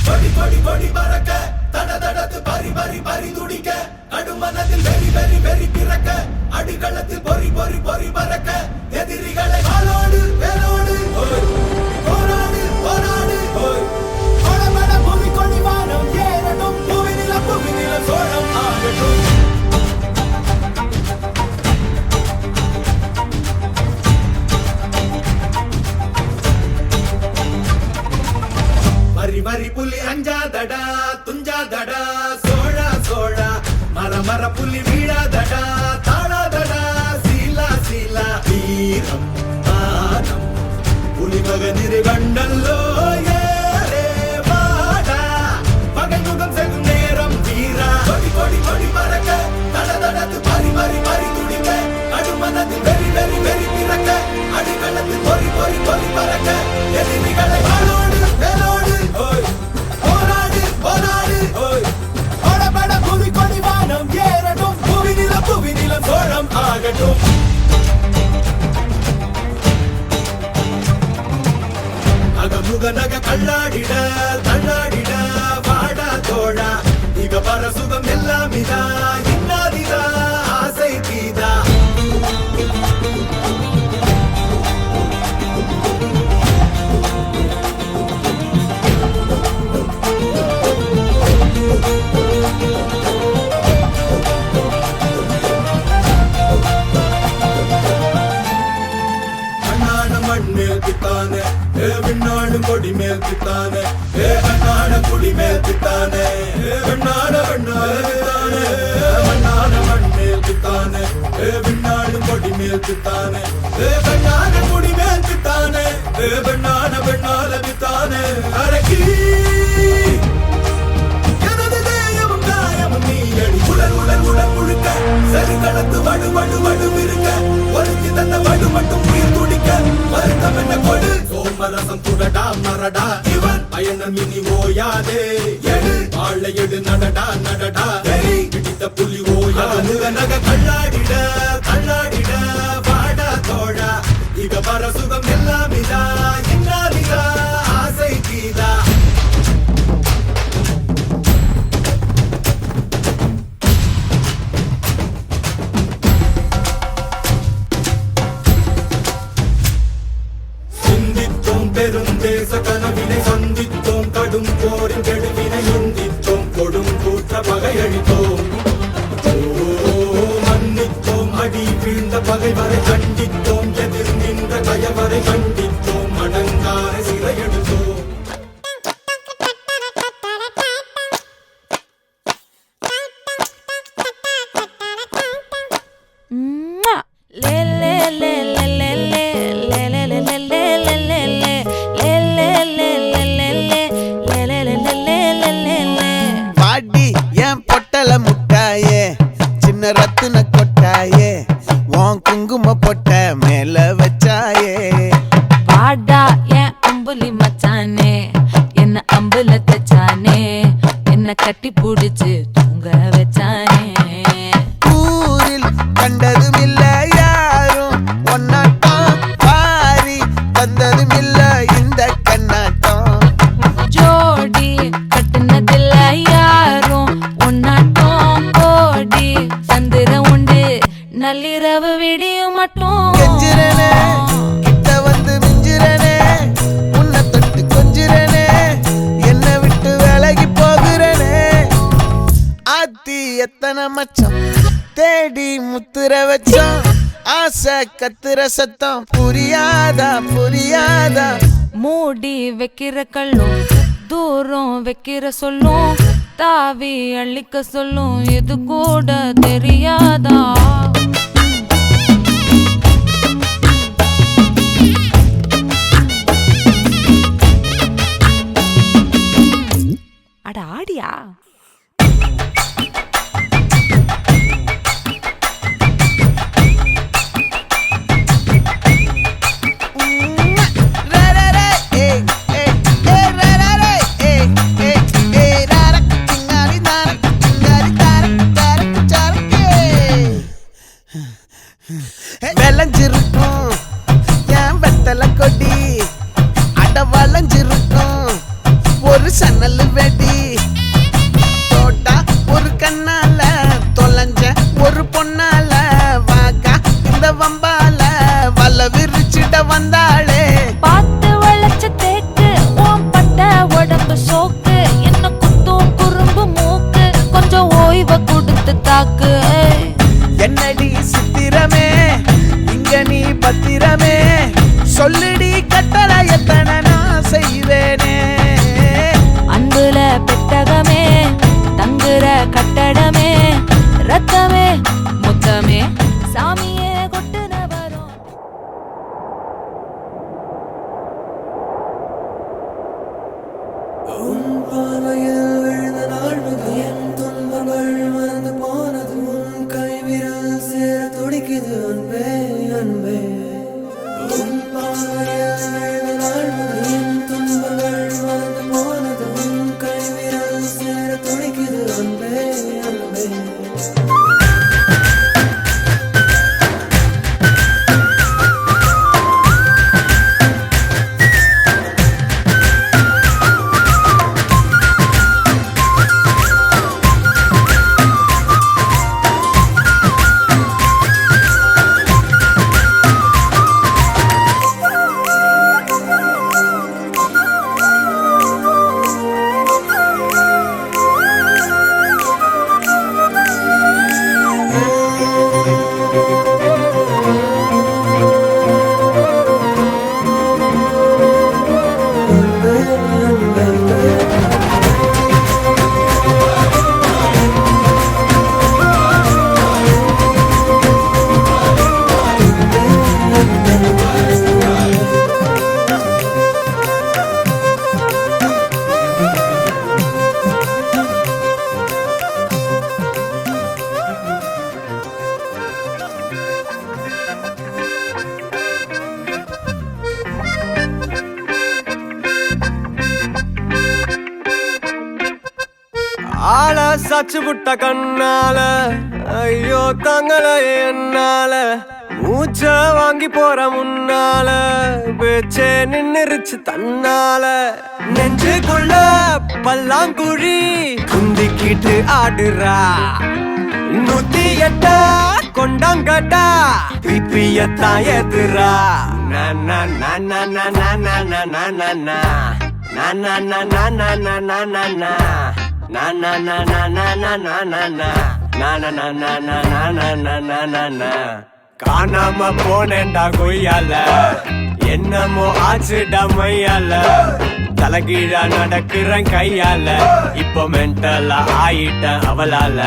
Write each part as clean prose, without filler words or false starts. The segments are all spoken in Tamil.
கொடி கொடி கொடி பறக்க தட தடத்து பறி பறி பறி துடிக்க கடுமனதில் வெறி வெறி வெறி பிறக்க அடிகளத்தில் பொறி பொறி பொறி பறக்க எதிரிகளை வாளோடு வேலோடு போராடு போராடு கொடமட பூமி கொடி வானம் ஏறட்டும் புவி நில சோழம் ஆகட்டும் வரி வரி புலி அஞ்சாதடா துஞ்சாதடா சோழா சோழா மர மர புலி வீழாதடா தாழாதடா சீலா சீலா வீரம் மானம் புலி மகனிரு கண்டல்லோ ஏரே வாடா பகை முகம் செல்லும் நேரம் வீரா கொடி கொடி கொடி பறக்க தட தடத்து பறி பறி பறி துடிக்க அடுமனத்தில் வெறி வெறி வெறி பிறக்க அடிகளத்தில் பொறி பொறி பொறி பறக்க எதிரிகளை வாளோடு வேலோடு போராடு போராடு கொடபட பூமி கொடி வானம் ஏறட்டும் புவி நிலம் சோழம் ஆகட்டும் அகமுக நக கல்லாடிட தள்ளாடிட வாடா தோழா இக பர சுகம் எல்லாம் இதா இன்னாதிதா ஆசை தீதா பித்தானே விண்ணாடு கொடி மேல் பித்தானே கண்ணாட குடி மேல் பித்தானே வெண்ணாட வெண்ணாடு பித்தானே மண்ணாட மண் மேல் பித்தானே விண்ணாடு கொடி மேல் பித்தானே கண்ணாட குடி மேல் பித்தானே வெண்ணாட வெண்ணாட பித்தானே அரக்கி எனது தேயமும் காயமும் நீ அடி உடல் உடல் உடல் முழுக்க சரி கடத்து வடு வடு வடு இருக்க ஒருத்தி தந்த வடு மட்டும் உயிர் துடிக்க வருத்தம் என்ன கொடு சோமரசம் துடடா மரடா இவன் பயணம் இனி ஓயாதே எடு வாழை எடு நடடா நடடா பிடித்த புலி ஓயாது நக கல்லாடிட கல்லாடிட வாடா தோழா இக பர சுகம் எல்லாம் இதா இன்னாதிதா ஆசை கீதா பெருந்தேச கனவினை சந்தித்தோம் கடும் போரின் கெடுவினை உந்தித்தோம் கொடும் கூற்ற பகையழித்தோம் மன்னித்தோம் அடி வீழ்ந்த பகைவரை கண்டித்தோம் எதிர் நின்ற கயவரை கண்டித்தோம் அடங்காரை சிறையெடுத்தோம் முட்டாயே சின்ன ரத்தின கொட்டாயே உன் குங்கும பொட்ட மேல வச்சாயே பாடா என் அம்புலி மச்சானே என்ன அம்புல தச்சானே என்ன கட்டி புடிச்சு தூங்க வச்சானே ஊரில் கண்டதும் இல்ல யாரும் ஒன்னாட்டம் பாரி வந்ததும் இல்ல இந்த கண்ணாட்டம் ஜோடி கட்டுனதில்ல யாரும் ஒன்னாட்டம் கோடி சந்திர உண்டு நள்ளிரவு விடியும் மட்டும் கெஞ்சிரனே கிட்ட வந்து மிஞ்சிரனே உன்னை தொட்டு கொஞ்சிரனே என்ன விட்டு விலகி போகிறனே ஆத்தி எத்தனை மச்சம் தேடி முத்துற வச்சோம் ஆசை கத்துற சத்தம் புரியாதா புரியாதா மூடி வைக்கிற கல்லும் தூரம் வைக்கிற சொல்லும் தாவி அள்ளிக்க சொல்லும் இது கூட தெரியாதா அட ஆடியா விளைஞ்சிருக்கும் என் வெத்தலை கொடி அட வளைஞ்சிருக்கும் ஒரு சன்னல் வெடி தோட்டா ஒரு கண்ணால தொலைஞ்ச ஒரு பொண்ணால வாக்கா இந்த வம்பால வல்ல விரிச்சிட வந்தாளே பார்த்து வளைச்ச தேக்கு ஓம் பட்ட உடம்பு சோக்கு என்ன குத்தும் குறும்பு மூக்கு கொஞ்சம் ஓய்வை கொடுத்து தாக்கு என்னடி சித்திரமே இங்க நீ பத்திரமே சொல்லுடி கட்டளை எத்தனை நான் செய்வேனே அன்புல பெட்டகமே தங்குற கட்டடமே ரத்தமே முத்தமே சாமியே கொட்டுன வரும் உன் பார்வையில் விழுந்த நாள் முதல் என் துன்பங்கள் மறந்து போனது உன் கைவிரல் சேர துடிக்குது அன்பே அன்பே உன் பார்வையில் விழுந்த நாள் முதல் என் துன்பங்கள் மறந்து போனது உன் கைவிரல் சேர துடிக்குது அன்பே அன்பே ஆள சச்சு புட்ட கண்ணால ஐயோ தங்கள என்னால மூச்ச வாங்கி போற முன்னால பேச்சே நின்னுருச்சு தன்னால நெஞ்சுக்குள்ள பல்லாங்குழி குந்திக்கிட்டு ஆடுறா 108 கொண்டாங்கடா பிப்பியத்தான் எதிரா நா காணாம போனேன்டா கொய்யால என்னமோ ஆச்சுடா மையால தலைகீழா நடக்கிறேன் கையால இப்போ மென்டலா ஆயிட்டேன் அவளால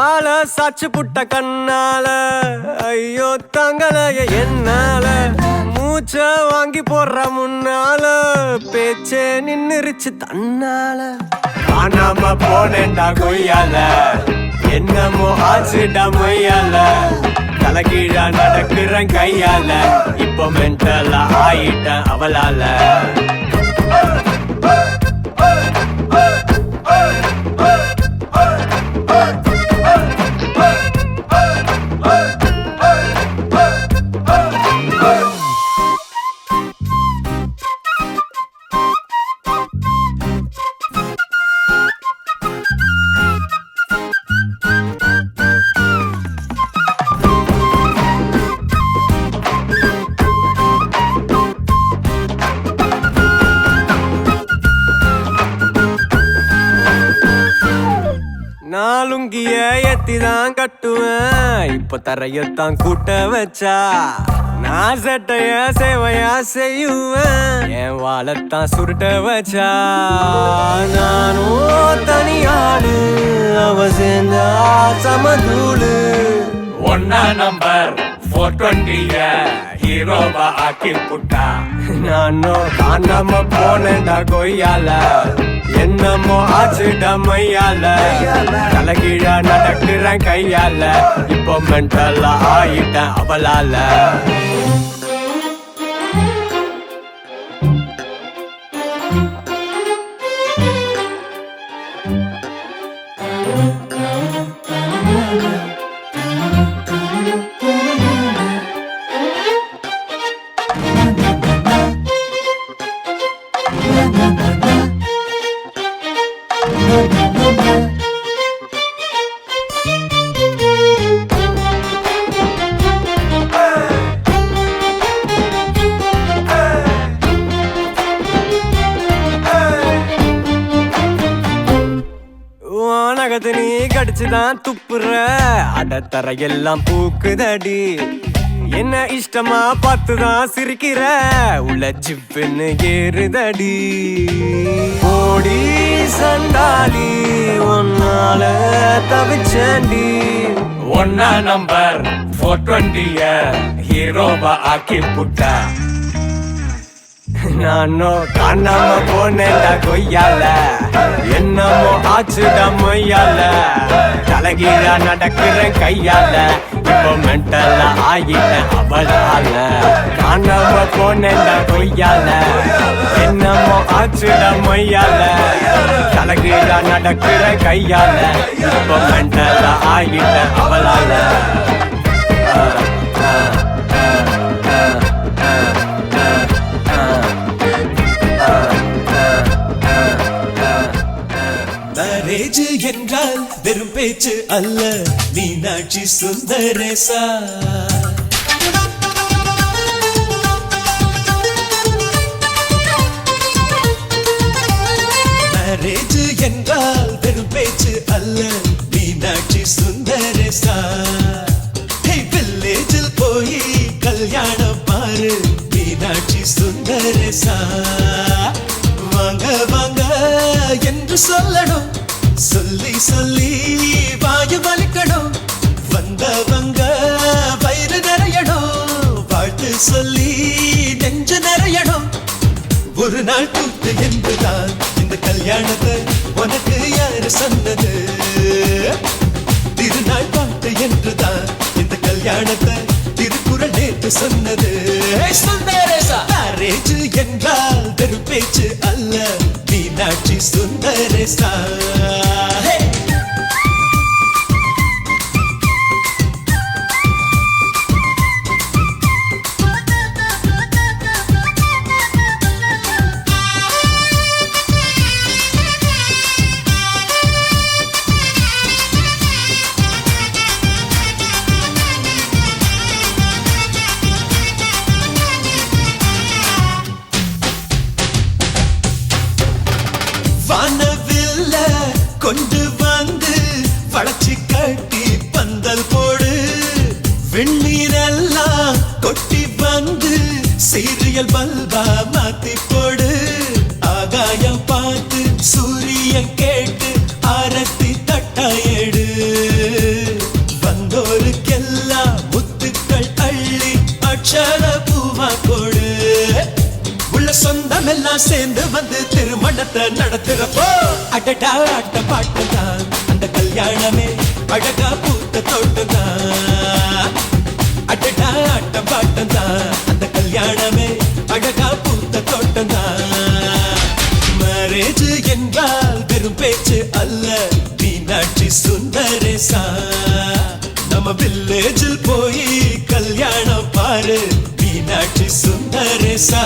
ஆள சாச்சு புட்ட கண்ணால ஐயோ தங்களைய என்னால மூச்ச வாங்கி போடுற முன்னால பேச்சே நின்னுருச்சு தன்னால காணாம போனேன்டா கொய்யால என்னமோ ஆச்சுடா மையால தலைகீழா நடக்கிறேன் கையால இப்போ மென்டலா ஆயிட்டேன் அவளால நாலுங்கிய எத்திதான் கட்டுவேன் இப்ப தரையத்தான் கூட்ட வச்சா நான் சட்டைய சேவையா செய்யுவேன் என் வாழத்தான் சுருட்ட வச்சா நானும் தனியாளு அவ சேர்ந்தா சமதூளு ஒன்னா நம்பர் 420 ஹீரோவா ஆக்கி புட்டா நானும் காணாம போனேன்டா கொய்யால என்னமோ ஆச்சுடா மையால தலைகீழா நடக்கிறேன் கையால இப்போ மென்டலா ஆயிட்டேன் அவளால நகத்து நீ கடிச்சுதான் துப்புற அடத்தர எல்லாம் பூக்குதடி என்ன இஷ்டமா பார்த்துதான் சிரிக்கிற உள்ள ஜிப்புன்னு ஏறுதடி ஓடி சண்டாளி ஒன்னால தவிச்சேண்டி ஒன்னா நம்பர் 420 ஹீரோவா ஆக்கி புட்டா நானும் காணாம போனேன்டா கொய்யால என்னமோ ஆச்சுடா மொய்யால தலைகீழா நடக்கிறேன் கையால இப்போ மென்டலா ஆகிட்டேன் அவளால காணாம போனேன்டா கொய்யால என்னமோ ஆச்சுடா மொய்யால தலைகீழா நடக்கிறேன் கையால இப்போ மென்டலா ஆகிட்டேன் அவளால மேரேஜ் என்றால் வெறும் பேச்சு அல்ல மீனாட்சி சுந்தரேசா மேரேஜ் என்றால் வெறும் பேச்சு அல்ல மீனாட்சி சுந்தரேசா வில்லேஜில் போய் கல்யாணம் பாரு மீனாட்சி சுந்தரேசா வாங்க வாங்க என்று சொல்லணும் சொல்லி சொல்லி வாயு வலிக்கணும் வந்தவங்க வயிறு நிறையணும் வாழ்த்து சொல்லி நெஞ்சு நிறையணும் ஒரு நாள் கூத்து என்றுதான் இந்த கல்யாணத்தை உனக்கு யாரு சொன்னது திருநாள் பாட்டு என்றுதான் இந்த கல்யாணத்தை திருக்குறள் நேற்று சொன்னது மேரேஜ் என்றால் வெறும் பேச்சு அல்ல மீனாட்சி சுந்தரேசா வானவில்ல கொண்டு வந்து வளர்ச்சி கட்டி பந்தல் போடு வெண்ணீரெல்லாம் கொட்டி வந்து சீரியல் பல்பா மாத்தி போடு ஆகாயம் பார்த்து சூரியன் கேட்டு ஆரத்தி தட்டாயேடு வந்தோருக்கெல்லாம் முத்துக்கள் அள்ளி அக்ஷர பூவா கொடு சொந்தம் எல்லாம் சேர்ந்து வந்து திருமணத்தை நடத்துறப்போ அடடா ஆட்ட பாட்டுதான் அந்த கல்யாணமே அழகா பூத்த தோட்டம்தான் அடடா ஆட்ட பாட்டுதான் அந்த கல்யாணமே அழகா பூத்த தோட்டம்தான் மேரேஜ் என்றால் வெறும் பேச்சு அல்ல மீனாட்சி சுந்தரேசா நம்ம வில்லேஜில் போய் கல்யாணம் பாரு மீனாட்சி சுந்தரேசா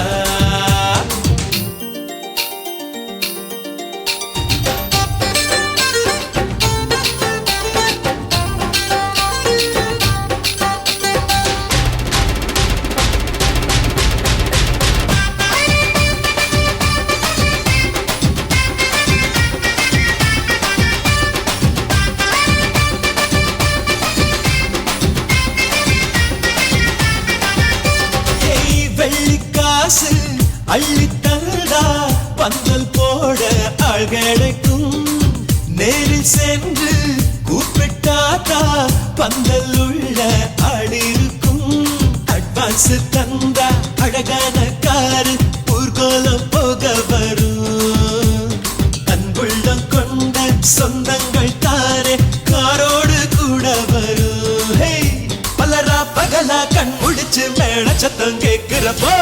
வெள்ளிக்காசு அள்ளி தந்தா பந்தல் போட ஆள் கிடைக்கும் நேரில் சென்று கூப்பிட்டாதா பந்தல் உள்ள ஆள் இருக்கும் அட்வான்ஸ் தந்தா அழகான காரு ஊர்கோலம் போக வரும் அன்புள்ளம் கொண்ட சொந்தங்கள் தாரே காரோடு கூட வரும் பலரா பகலா கண் முடிச்சு மேல சத்தம் கேட்கிறப்போ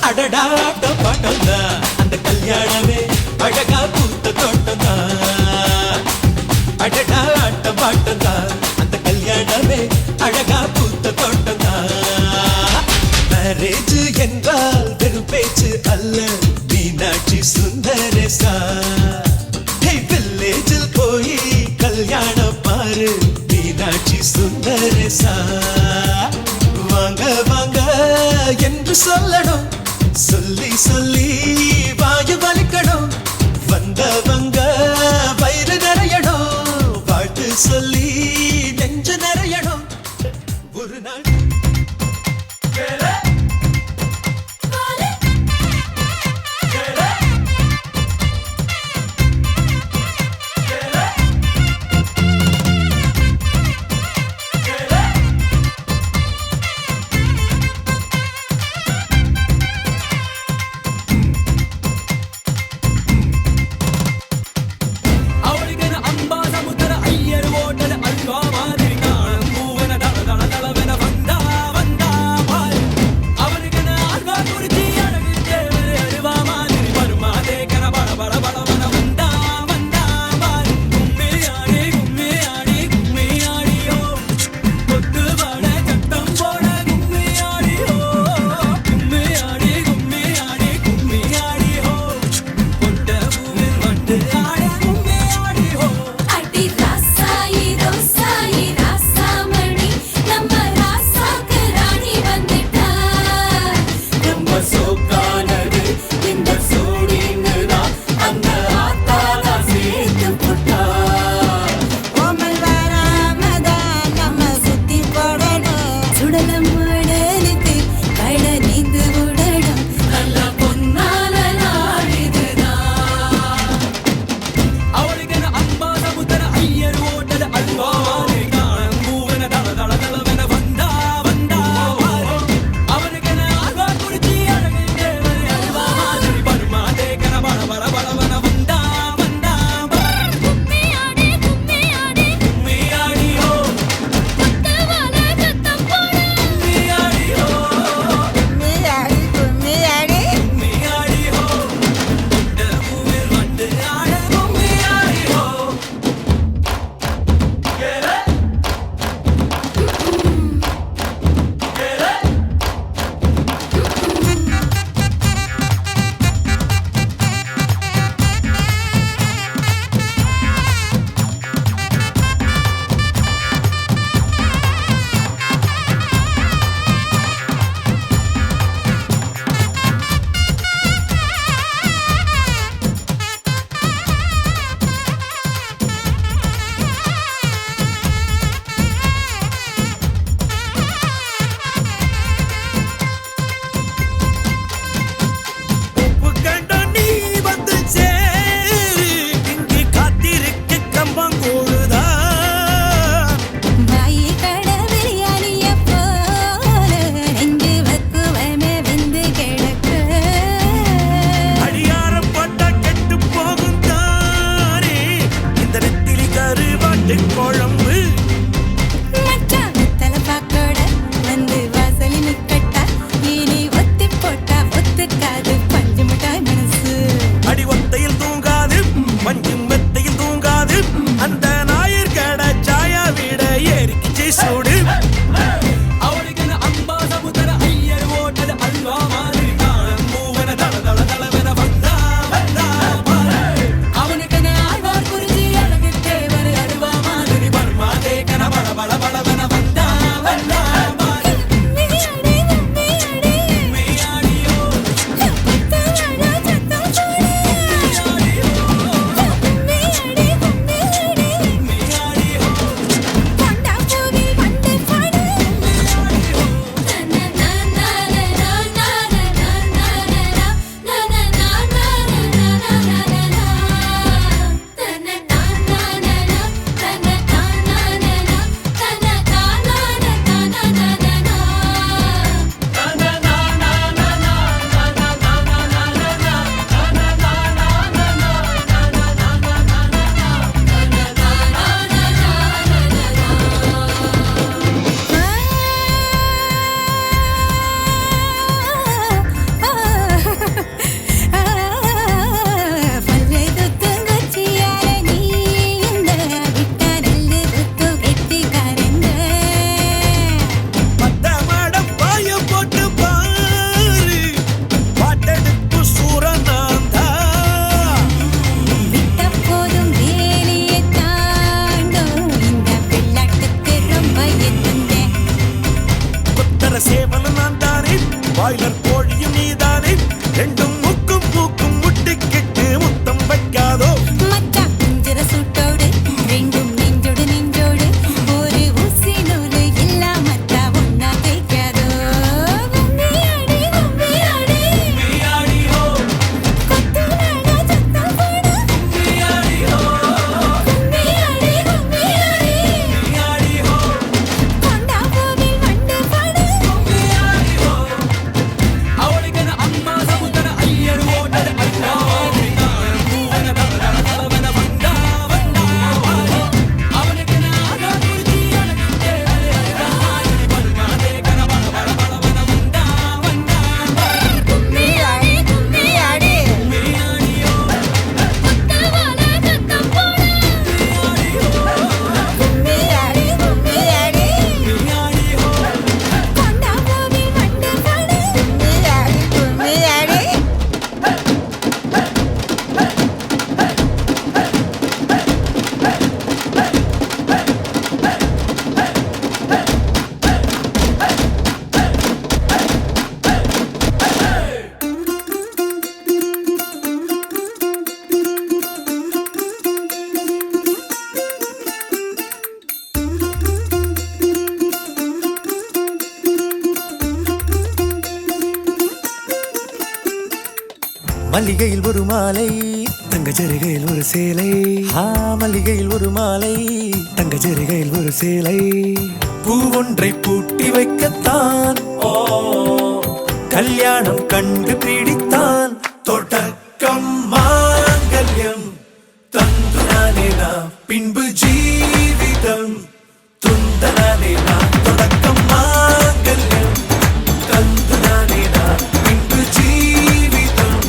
அடடா ஆட்ட பாட்டம் தான் அந்த கல்யாணமே அழகா பூத்த தோட்டம் தான் அடடா ஆட்ட பாட்டம் தான் அந்த கல்யாணமே அழகா பூத்த தோட்டம் தான் மேரேஜ் என்றால் வெறும் பேச்சு அல்ல மீனாட்சி சுந்தரேசா வில்லேஜில் போய் கல்யாணம் பாரு மீனாட்சி சுந்தரேசா வாங்க வாங்க என்று சொல்லணும் சொல்லி சொல்லி வாயு வலிக்கணும் வந்தவங்க வயிறு நிறையணும் மல்லிகையில் ஒரு மாலை தங்க ஜரிகையில் ஒரு சேலை மல்லிகையில் ஒரு மாலை தங்க ஜரிகையில் ஒரு சேலை பூ ஒன்றை பூட்டி வைக்கத்தான் கல்யாணம் கண்டு பிடித்தான் தொடக்கம் மாங்கல்யம் தந்துனானே நாம் பின்பு ஜீவிதம் துந்தனானே நாம் தொடக்கம் மாங்கல்யம் தந்துனானே நாம் பின்பு ஜீவிதம்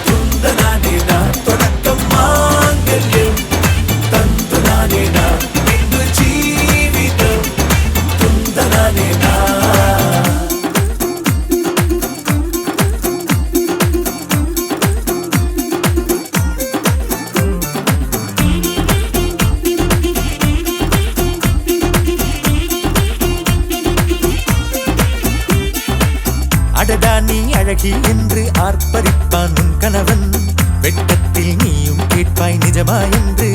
துந்தனானே நாம் தொடக்கம் மாங்கல்யம் தந்துனானே நாம் பின்பு ஜீவிதம் துந்தனானே நாம் அடடா நீ அழகி என்று ஆர்ப்பரிப்பான் உன் கணவன் வெட்கத்தில் நீயும் கேட்பாய் நிஜமா என்று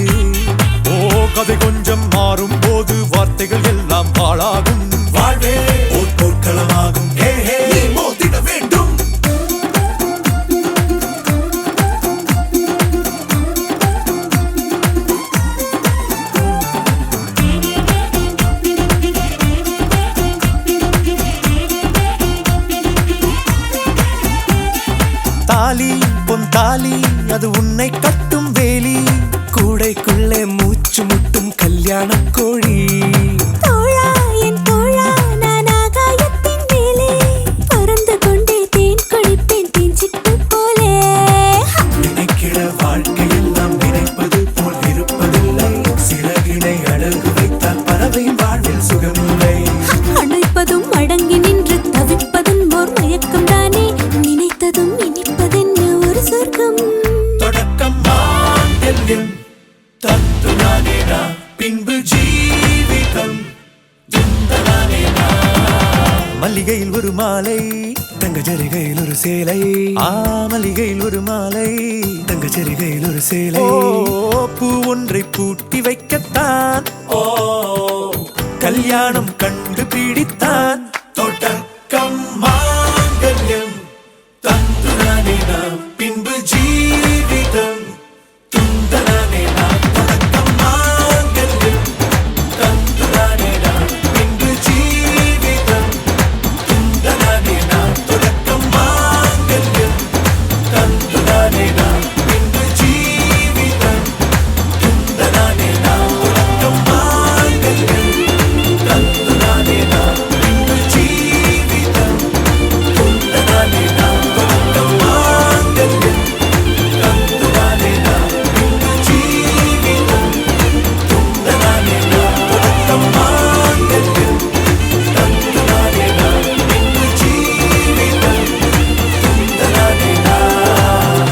கதை கொஞ்சம் மாறும் போது வார்த்தைகள் எல்லாம் பாழாகும் வாழ்வே போர்க்களமாகும் மோதிட வேண்டும் தாலி பொன் தாலி அது உன்னை கட்டும் வேலி கூடைக்குள்ளே மூச்சு முட்டும் கல்யாண கோழி தோழா என் தோழா நான் ஆகாயத்தின் மேலே பறந்து கொண்டே தேன் குடிப்பேன் தேஞ்சிட்டு போலே நினைக்கிற வாழ்க்கையில் நாம் நினைப்பது போல் இருப்பதில்லை சிறகினை அழகு வைத்தால் பறவையின் வாழ்வில் சுகமில்லை அணைப்பதும் அடங்கி நின்று தவிப்பதும் ஓர் மயக்கம் தானே நினைத்ததும் இனிப்பதென்ன ஒரு சொர்க்கம் தொடக்கம் மாங்கல்யம் தந்துனானே நாம் பின்பு ஜீவிதம் துந்தனானே நாம் மல்லிகையில் ஒரு மாலை தங்க ஜரிகையில் ஒரு சேலை மல்லிகையில் ஒரு மாலை தங்க ஜரிகையில் ஒரு சேலை பூ ஒன்றை பூட்டி வைக்கத்தான் கல்யாணம் கண்டு பிடித்தான் தொடக்கம் மாங்கல்யம் தந்துனானே நாம் பின்பு ஜீவிதம் துந்தனானே நாம் தொடக்கம் மாங்கல்யம் தந்துனானே நாம் பின்பு ஜீவிதம் துந்தனானே நாம் தொடக்கம் மாங்கல்யம் தந்துனானே நாம் பின்பு ஜீவிதம் துந்தனானே நாம் தொடக்கம் மாங்கல்யம் தந்துனானே நாம் பின்பு ஜீவிதம் துந்தனானே நாம் தொடக்கம் மாங்கல்யம் தந்துனானே நாம் பின்பு ஜீவிதம் துந்தனானே நாம் தொடக்கம் மாங்கல்யம் தந்துனானே நாம் பின்பு ஜீவிதம் துந்தனானே நாம்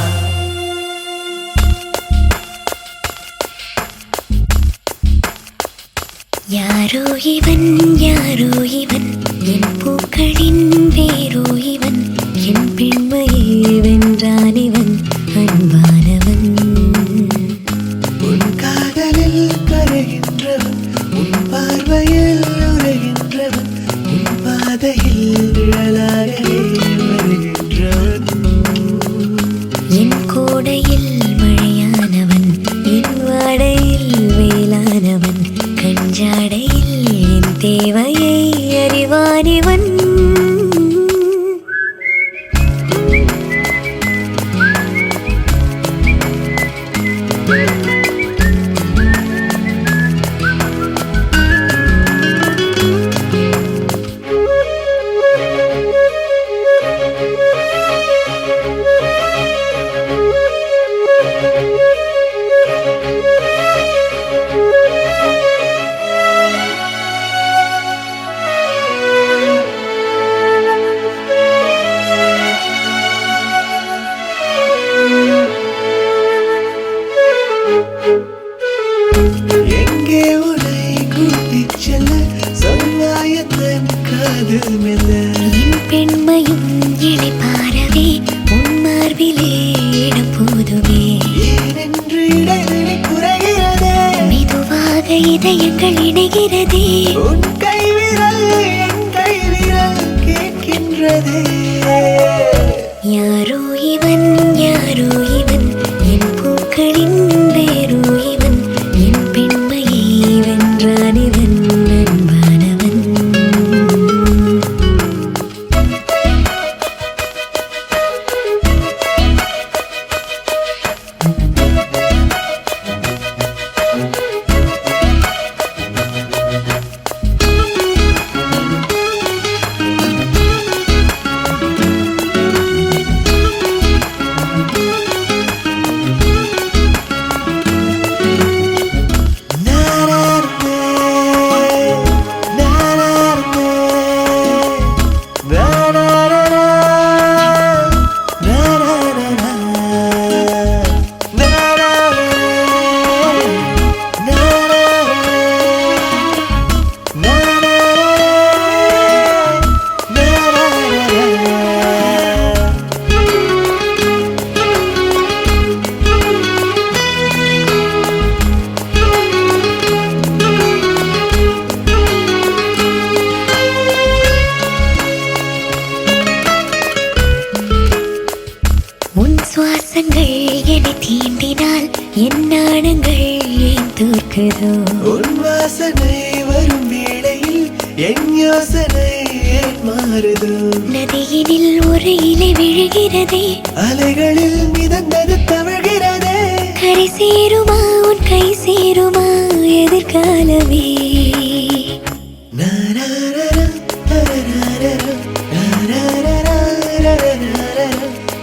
யாரோ இவன் என் பூக்களின் வேரோ இவன் என் பெண்மையை வென்றான் இவன் அன்பானவன் உன் காதலில் கரைகின்றவன் உன் பார்வையில் உரைகின்றவன் உன் பாதையில் நிழலாகவே வருகின்றவன் என் கோடையில் மழையானவன் என் வாடையில் வேளானவன் கஞ்சாடையில் என் தேவையை அறிவானிவன் எங்கே உன்னை கூட்டிச் செல்ல சொல்வாயத்தன் காதல் மெல்ல என் பெண்மையும் இடைப்பாரவே உன் மார்பிலே இடம் போதுமே ஏனென்று இடைவெளி குறைகிறதே மெதுவாக இதயங்கள் இணைகிறதே உன் கைவிரல் என் கைவிரல் கேட்கின்றதே யாரோ இவன் யாரோ தேரோ இவன் என் பூக்களின் வேரோ இவன் என் பெண்மையை வென்றான் இவன் அன்பானவன் உன் சுவாசங்கள் என்னை தீண்டினால் என் நாணங்கள் ஏன் தோற்குதோ உன் வாசனை வரும் வேளையில் என் யோசனை ஏன் மாறுதோ நதியினில் ஒரு இலை விழுகிறதே அலைகளில் மிதந்தது தவழ்கிறதே கரை சேருமா உன் கை சேருமா எதிர்காலமே நாராரரா, நாராரரா, நாராரரா, நாராரரா,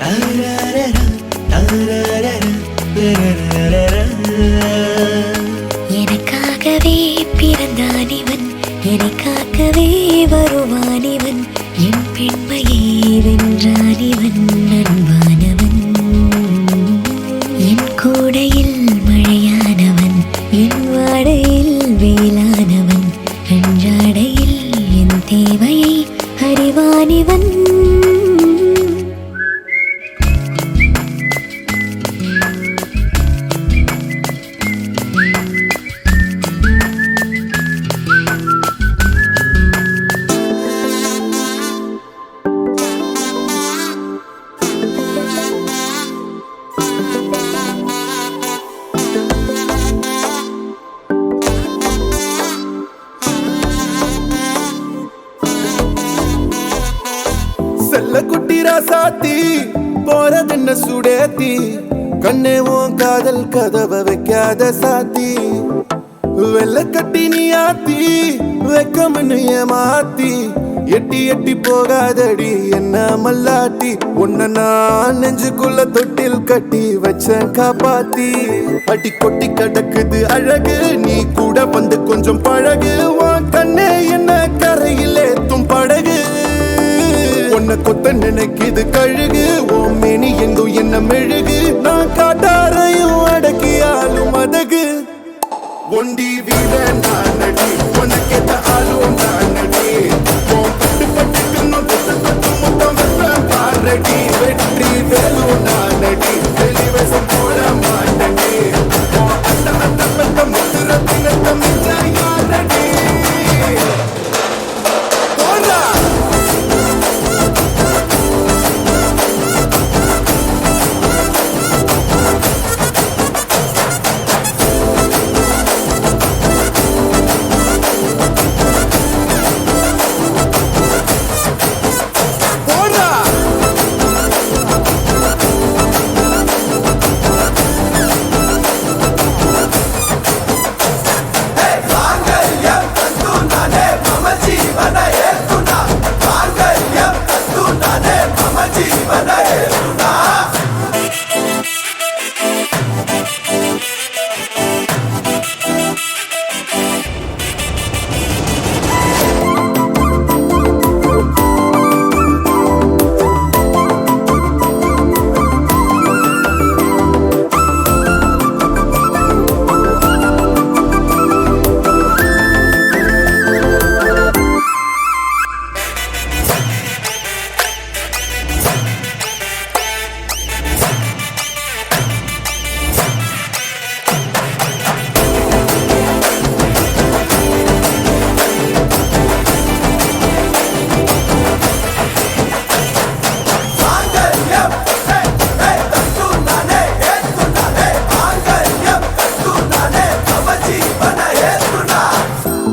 நாராரரா, நாராரரா, நாராரரா. எனக்காகவே பிறந்தான் இவன் என்னை காக்கவே வருவான் இவன் என் பெண்மையை வென்றான் இவன் அன்பானவன் என் கூடையில் மழையானவன் என் வாடையில் வேளானவன் அன்றாடையில் என் தேவையை அறிவான் இவன் செல்ல குட்டி ராசாத்தி போறதென்ன சுடேத்தி கண்ணே உன் காதல் கதவை வைக்காத சாத்தி வெள்ள கட்டி நீ ஆத்தி வெக்கம்னு ஏமாத்தி எட்டி எட்டி போகாதடி என்ன மல்லாட்டி உன்ன நான் நெஞ்சுக்குள்ள தொட்டில் கட்டி வச்ச காப்பாத்தி அடி கொட்டி கிடக்குது அழகு நீ கூட வந்து கொஞ்சம் பழகு உன் கண்ணே என்ன கரையில் ஏத்தும் படகு உன்னை கொத்த நினைக்குது கழுகு ஓ மேனி எங்கும் என்ன மெழுகு நான் காட்டாரையும் அடக்கியாலும் அதகு ஒண்டி வீட நான் நடி உனக்கேத்த ஆளும் நான் நடி பட்டு பட்டுக்கணும் முத்தம் பாரடி வெற்றி வேலும் நான் நடி வெளிவசம் போட மாட்டடி அந்த அந்த பத்த முத்துரத்தினத்த மிச்ச யாரடி போடா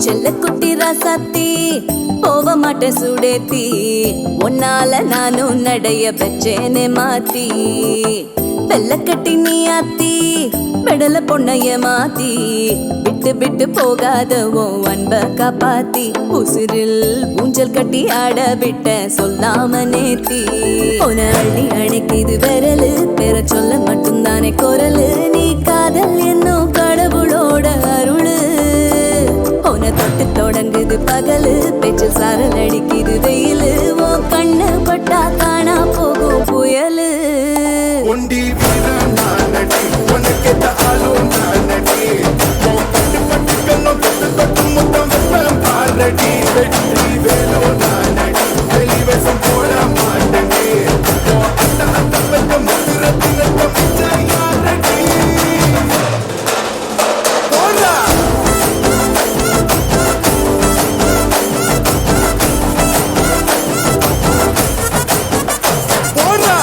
செல்ல குட்டி ராசாத்தி போக மாட்டேன் சுடேத்தி உன்னால நானும் நடைய வச்சேனே மாத்தி வெள்ள கட்டி நீ ஆத்தி பெடல பொண்ணைய மாத்தி விட்டு விட்டு போகாத உன் அன்ப காப்பாத்தி உசிரில் ஊஞ்சல் கட்டி ஆட விட்ட சொல்லாம நேத்தி உன அள்ளி அணைக்குது விரலு பெற சொல்ல மட்டும்தானே குரலு நீ காதல் என்னும் கடவுளோட அருளு உன தொட்டு தொடங்குது பகலு பேச்சு சாரல் அடிக்குது வெயிலு உன் கண்ணு பட்டா காணா போகும் புயலு ஒண்டி வீரன் நானடி உனக்கேத்த ஆளும் நானடி உன் பட்டு பட்டு கண்ணும் தொட்டு தொட்டு முத்தம் வைப்பேன் பாரடி வெற்றி வேலோ நானடி வெளிவேசம் போட மாட்டடி உன் அட்ட அட்ட பெற்ற முத்திரத்தினத்த மிச்சம் யாரடி போடா போடா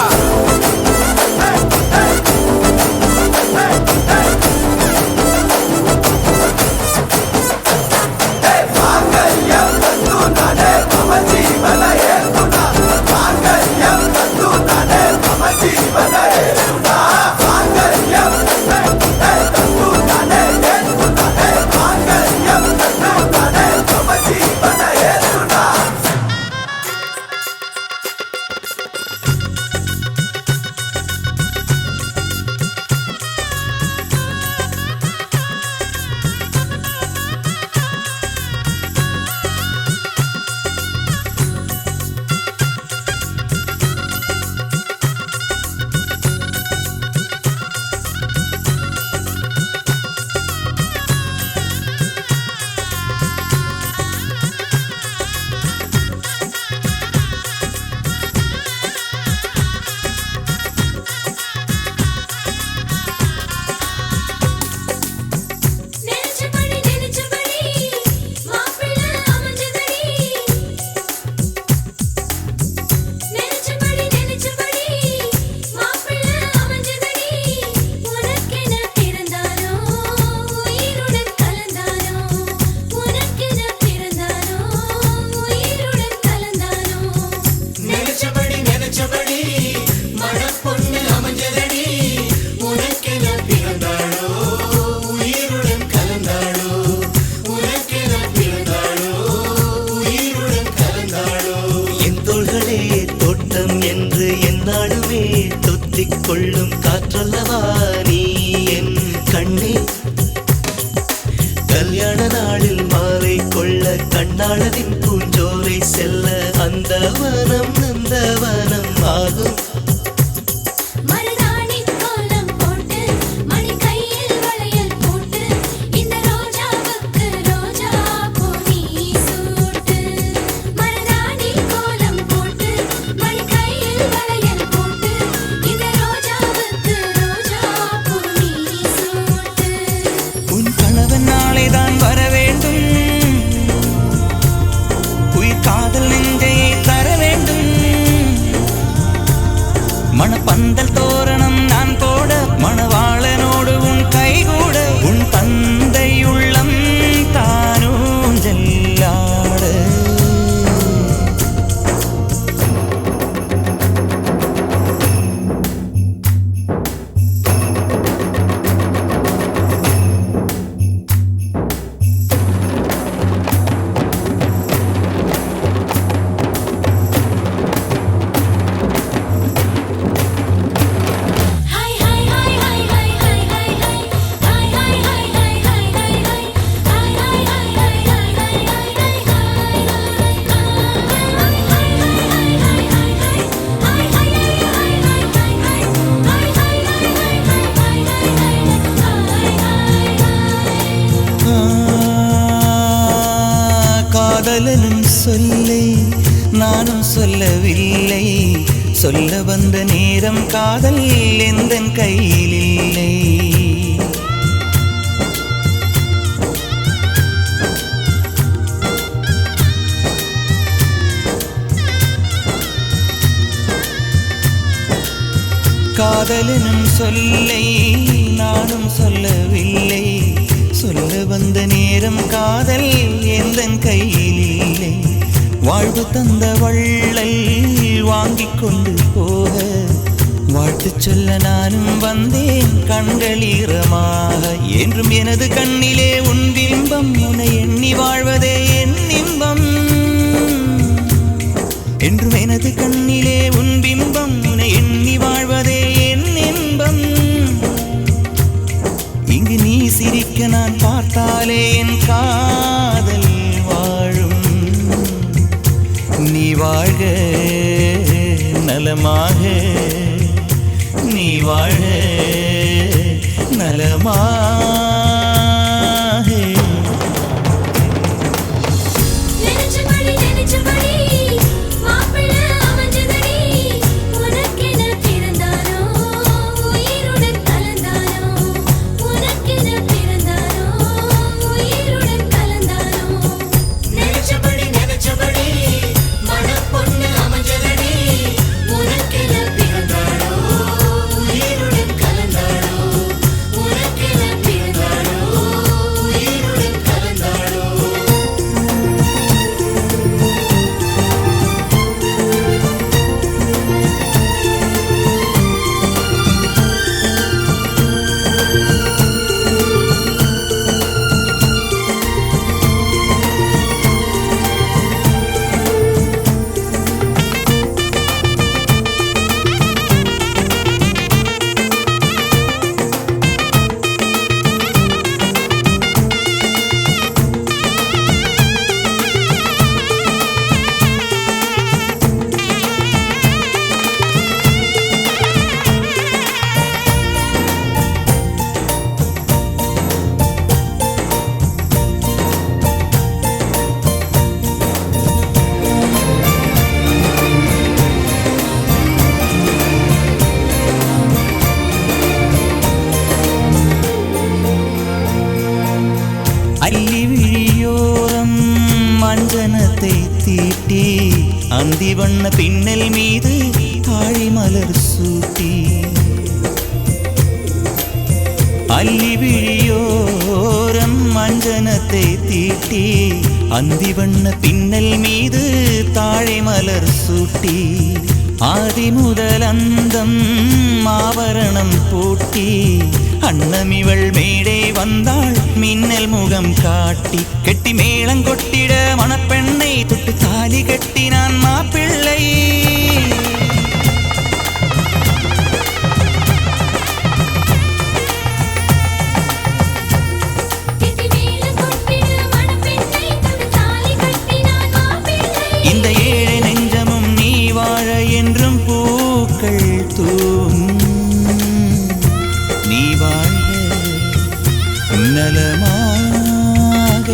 கொள்ளும் காற்றல்லவா நீ என் கண்ணே கல்யாண நாளில் மாலை கொள்ள கண்ணாளரின் பூஞ்சோரை செல்ல அந்த வனம் நந்தவனம் ஆகும் மணப்பந்தல் தோரணம் நான் போட மணவாளனோடு உன் கைகூட உன் தந்தை உள்ளம் தானும் ஜெல்லாட காதலனும் சொல்லை நானும் சொல்லவில்லை சொல்ல வந்த நேரம் காதல் எந்தன் கையில் இல்லை காதலனும் சொல்லை நானும் சொல்லவில்லை சொல்ல வந்த நேரம் காதல் எந்தன் கையில் இல்லை. வாழ்வு தந்த வள்ளல் வாங்கிக் கொண்டு போக வாழ்த்து சொல்ல நானும் வந்தேன் கண்கள் ஈரமாக. என்றும் எனது கண்ணிலே உன் பிம்பம், உன்னை எண்ணி வாழ்வதே என் இன்பம். என்றும் எனது கண்ணிலே உன் பிம்பம், உன்னை எண்ணி வாழ்வதே என் இன்பம். இங்கு நீ சிரிக்க நான் பார்த்தாலே என் காதல் வாழும். நீ வாழ்க நலமாக, நீ வாழ்க நலமாக. அள்ளி விழியோரம் மஞ்சனத்தை தீட்டி அந்தி வண்ண பின்னல் மீது தாழி மலர் சூட்டி. அள்ளி விழியோரம் மஞ்சனத்தை தீட்டி அந்தி வண்ண பின்னல் மீது தாழை மலர் சூட்டி. ஆதி முதல் அந்தம் ஆபரணம் பூட்டி அன்னமிவள் மேடை வந்தாள் மின்னல் முகம் காட்டி. கெட்டி மேளங்கொட்டிட மணப்பெண்ணை தொட்டு தாலி கட்டினான் மாப்பிள்ளை. இந்த ஏழை நெஞ்சமும் நீ வாழ என்றும் பூக்கள் தூவும். நீ வாழ நலமாக.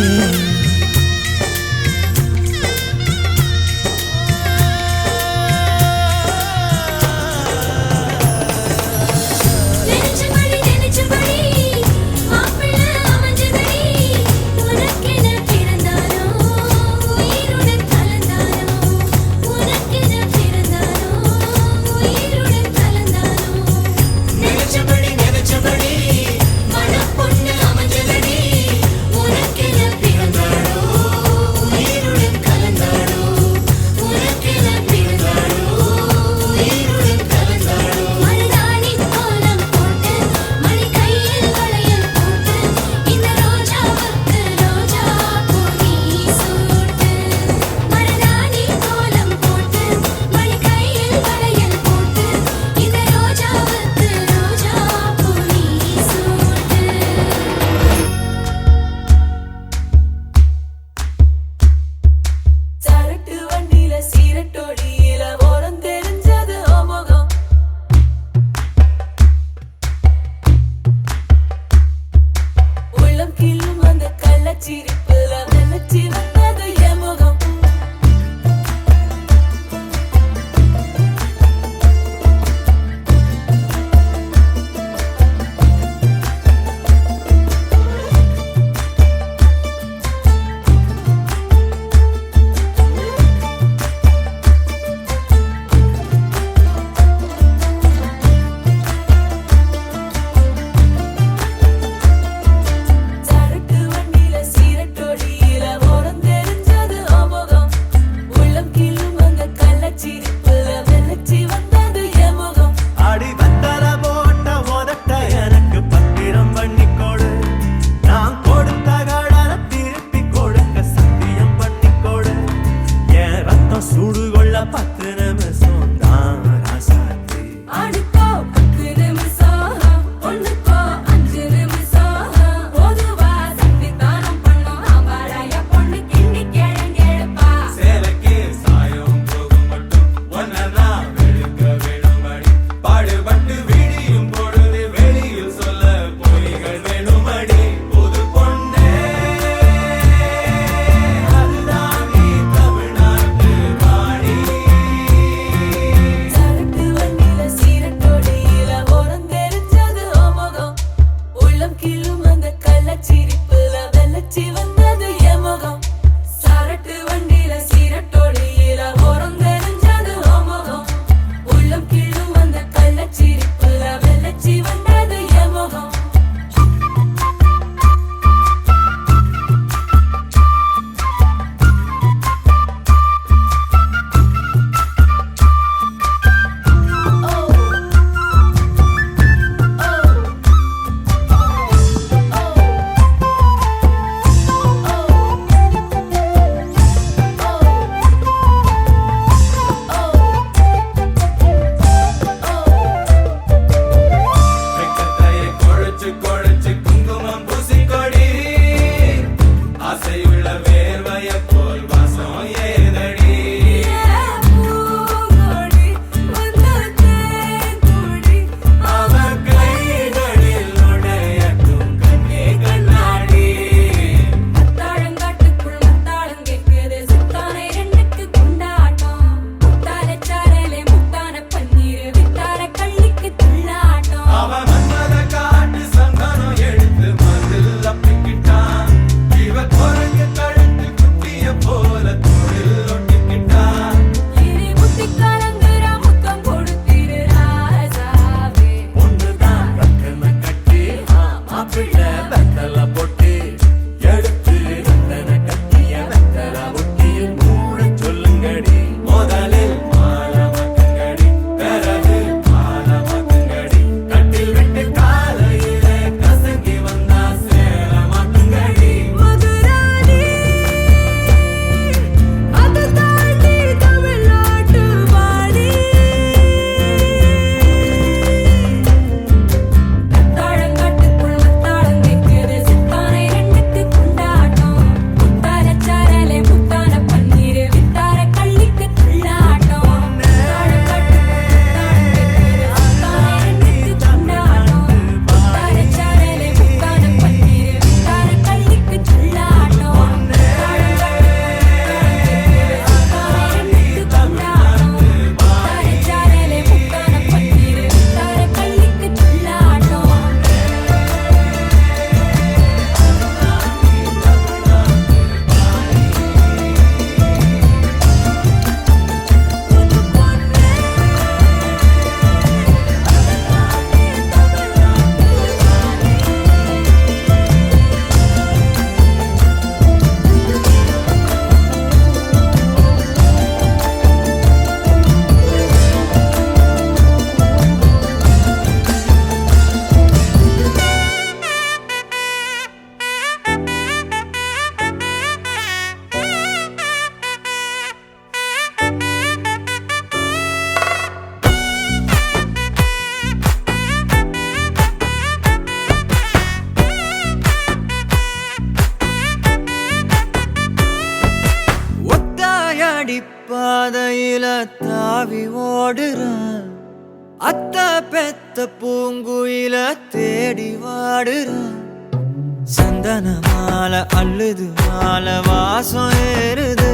அடிப்பாதையில தாவி ஓடுறான் அத்த பெத்த பூங்குயில தேடி வாடுறான் சந்தன மாலை அள்ளுது மாலை வாசம் ஏறுது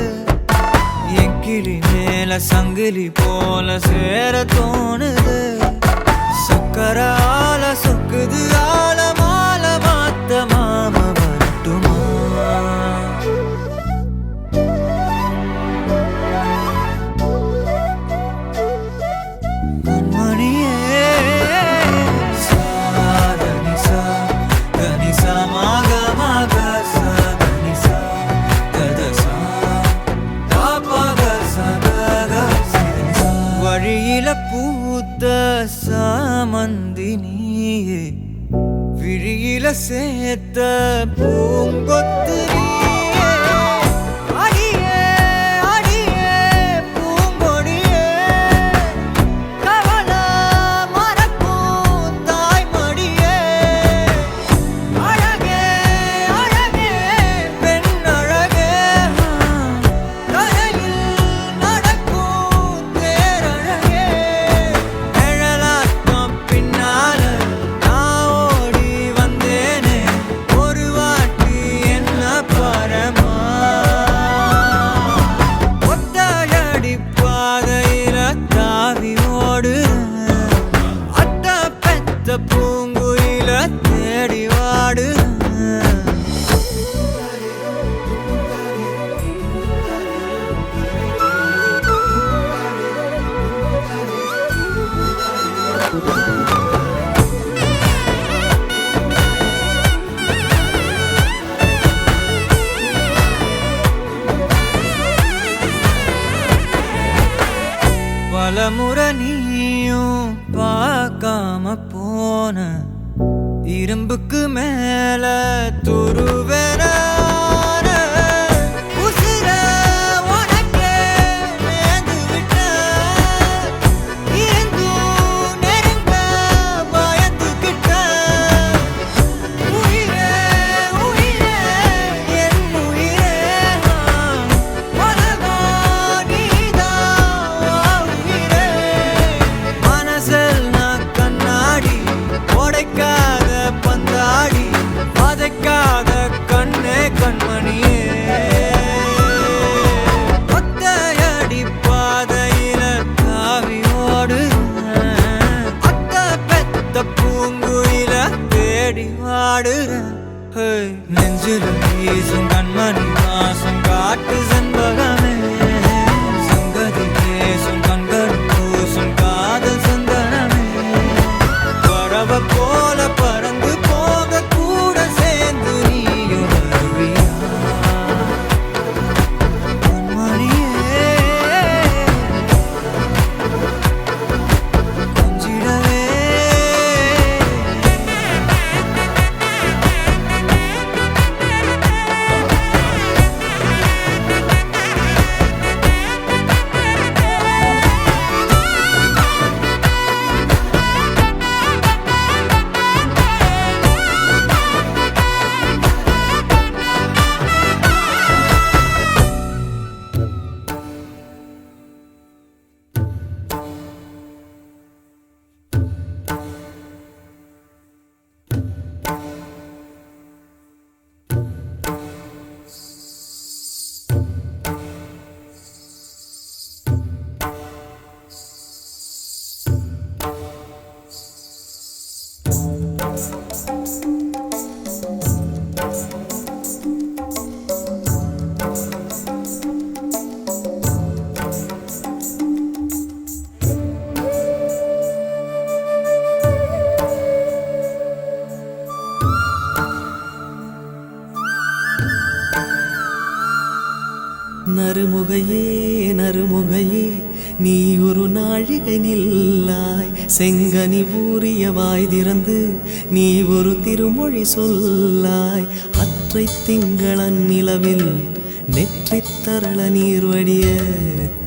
என் கிளி மேல சங்கிலி போல சேர தோணுது சக்கர ஆல சொக்குது ஆல மாலை மாத்த மாம வரட்டுமா வழியில பூத்த சாமந்தினியே விழியில சேர்த்த பூங்கொத்து நீயே. அடியே அடியே பூங்கொடியே கவல மறக்கும் தாய்மடியே அழகே அழகே பெண் அழகே கரையில் நடக்கும் தேரழகே நிழலாட்டம் பின்னால நான் ஓடி வந்தேனே ஒரு வாட்டி என்ன பரமா ஒத்தையடி பாதையில தாவி ஓடுறேன் அத்த பெத்த பூங்குயில தேடி வாடுறேன் பலமுறை நீயும் பார்க்காம போன இரும்புக்கு மேல துருவென உசிர உனக்கே நேர்ந்து விட்ட இருந்தும் நெருங்க பயந்துகிட்ட உயிரே உயிரே என் உயிரே உலகம் நீதான் உயிரே மனசில் நான் கண்ணாடி உடைக்காத பந்தாடி வதைக்காத கண்ணே கண்மணியே ஒத்தையடி பாதையில தாவி ஓடுறேன் அத்த பெத்த பூங்குயில தேடி வாடுறேன் நெஞ்சில வீசும் கண்மணி வாசம் காட்டு செண்பகமே சங்கதி பேசும் கண்கள் பூசும் காதல் சந்தனமே பறவ போல பறந்து போக கூட சேர்ந்து நீயும் வருவியா கண்மணியே கொஞ்சிடவே நறுமுகையே நறுமுகையே நீ ஒரு நாழிகை நில்லாய் செங்கனி ஊறிய வாய் திறந்து நீ ஒரு திருமொழி சொல்லாய் அற்றை திங்களன் நிலவில் நெற்றித் தரள நீர் வடிய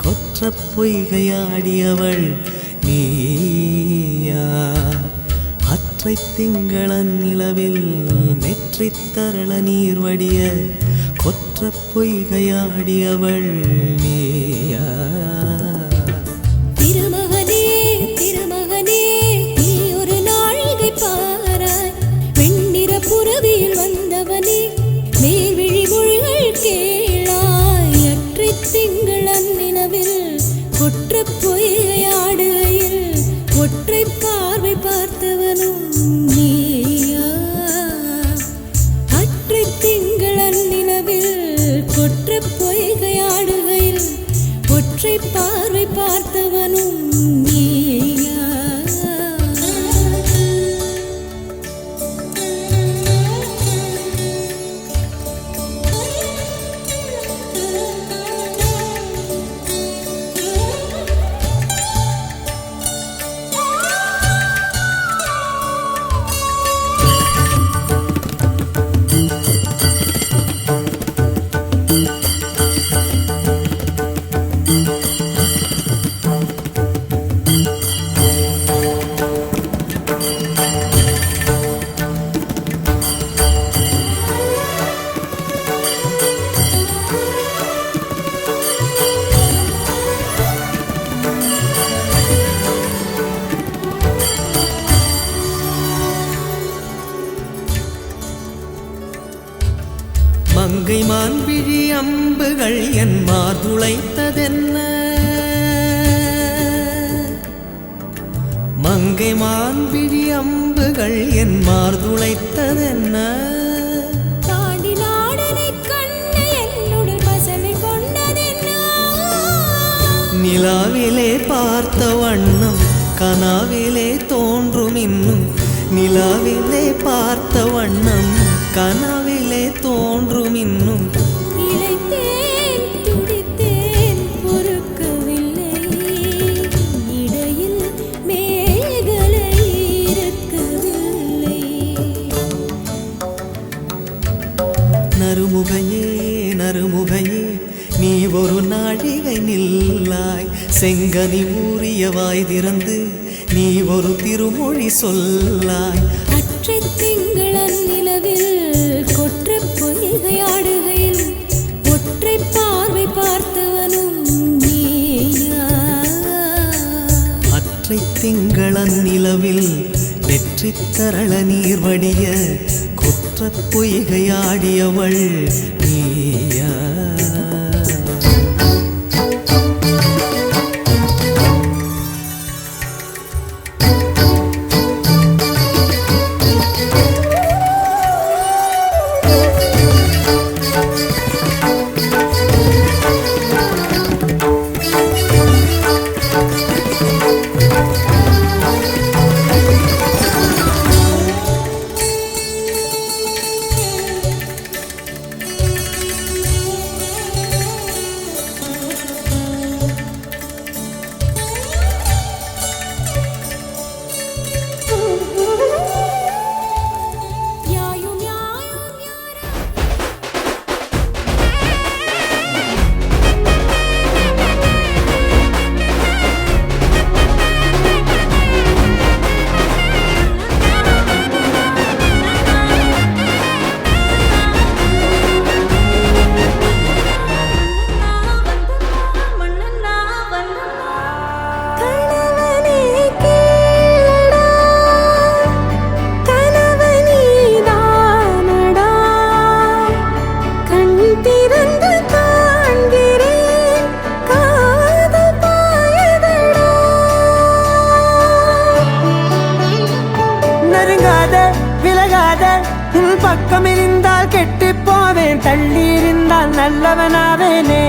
கொற்ற பொய்கையாடியவள் நீயா அற்றை திங்களன் நிலவில் நெற்றித் தரள நீர் வடிய கொற்ற குற்ற பொய்கையாடியவள் நீயா? திருமகனே திருமகனே நீ ஒரு நாழிகை பாராய், வெண்ணிற புறவியில் வந்தவனே மேல்விழி மொழிகள் கேளாய். அற்றை திங்கள் அந்நிலவில் குற்ற பொய்கையாடுகையில் ஒற்றை பார்வை பார்த்தவனும் நீயா? அற்றை திங்கள் அந்நிலவில் கொற்ற பொய்கையாடுகையில் ஒற்றை பார்வை பார்த்தவனும் நீயா? மங்கை மான்விழி அம்புகள் என் மார்துளைத்ததென்ன? மங்கை மான்விழி அம்புகள் என் மார்துளைத்ததென்ன? தாண்டி நாடனை கண்ணு என்னுடன் வசமை கொண்டதென்ன? நிலாவிலே பார்த்த வண்ணம் கனாவிலே தோன்றும் இன்னும், நிலாவிலே பார்த்த வண்ணம் கனாவிலே தோன்றும் இன்னும். இளைத்தேன் துடித்தேன் பொறுக்கவில்லை, இடையில் மேகலை இருக்கவில்லை. நறுமுகையே நறுமுகையே நீ ஒரு நாழிகை நில்லாய், செங்கனி ஊறிய வாய் திறந்து நீ ஒரு திருமொழி சொல்லாய். அற்றை திங்கள் அந்நிலவில் கொற்ற பொய்கையாடுகையில் ஒற்றை பார்வை பார்த்தவனும் நீயா? அற்றை திங்களன் நிலவில் வெற்றி தரள நீர் வடிய குற்ற பொய்கையாடியவள் நீயா? பக்கம் இருந்தால் கெட்டு போவேன், தள்ளி இருந்தால் நல்லவனாவேனே.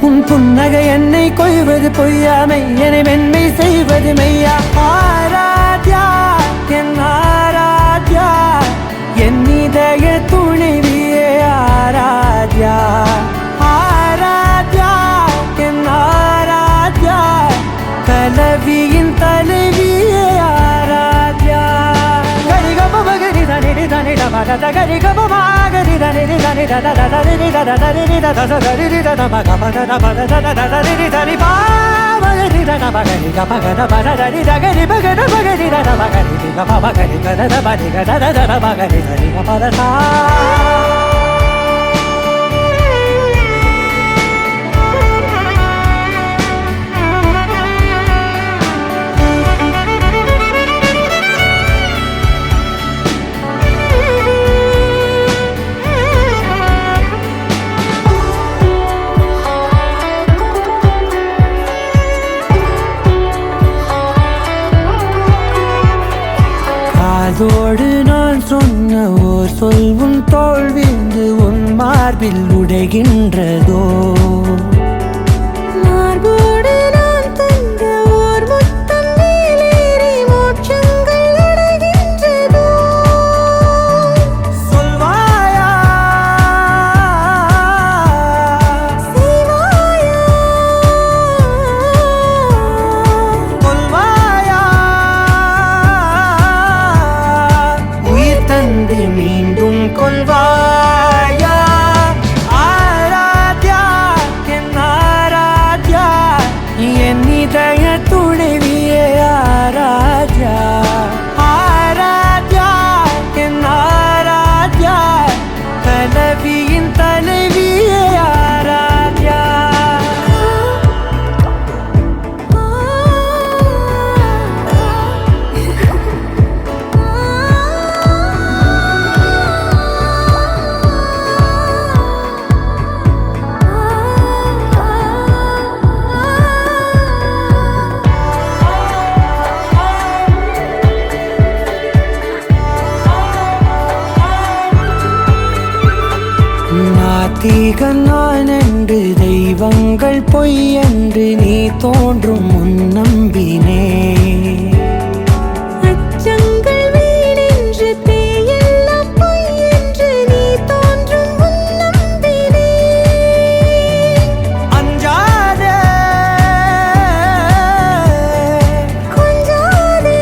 உன் புன்னகை என்னை கொய்வது பொய்யாமை, என்னை மென்மை செய்வது மெய்யா. ஆராத்யா என் ஆராத்யா, என் இதய துணைவியே ஆராத்யா. ஆராத்யா என் ஆராத்யா, கலவியின் தலைவியே ஆராத்யா. சொல்வும் தோல்விந்து உன் மார்பில் உடைகின்றதோ மார்போடு நான் தந்த ஓர் முத்தம் மேலேறி மோட்சங்கள் அடைகின்றதோ சொல்வாயா செய்வாயா கொல்வாயா உயிர் தந்து மீண்டும் கொல்வாயா ஆராத்யா என் ஆராத்யா என் இதய துணைவியே ஆராத்யா ஆராத்யா என் ஆராத்யா கலவியின் தலைவியே ஆராத்யா நாத்திகன் நான் என்று தெய்வங்கள் பொய்யென்று நீ தோன்றும் முன் நம்பினே அச்சங்கள் வீணென்று பேயெல்லாம் பொய் என்று நீ தோன்றும் முன் நம்பினே அஞ்சாதே கொஞ்சாதே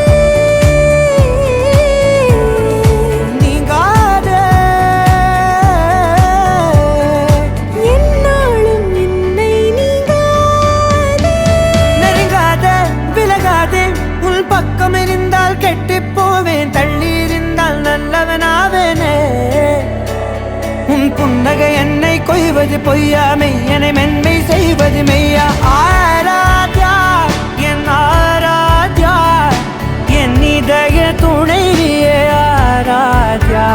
நீங்காதே என்னாலும் என்னை நீங்காதே நெருங்காதே விலகாதே உள் பக்கம் இருந்தால் கெட்டுப் போவேன் தள்ளி இருந்தால் நல்லவனாவேனே உன் புன்னகை என்னை கொய்வது பொய்யா மெய்யனை மென்மை செய்வது மெய்யா ஆராத்யா என் ஆராத்யா என் இதய துணைவியே ஆராத்யா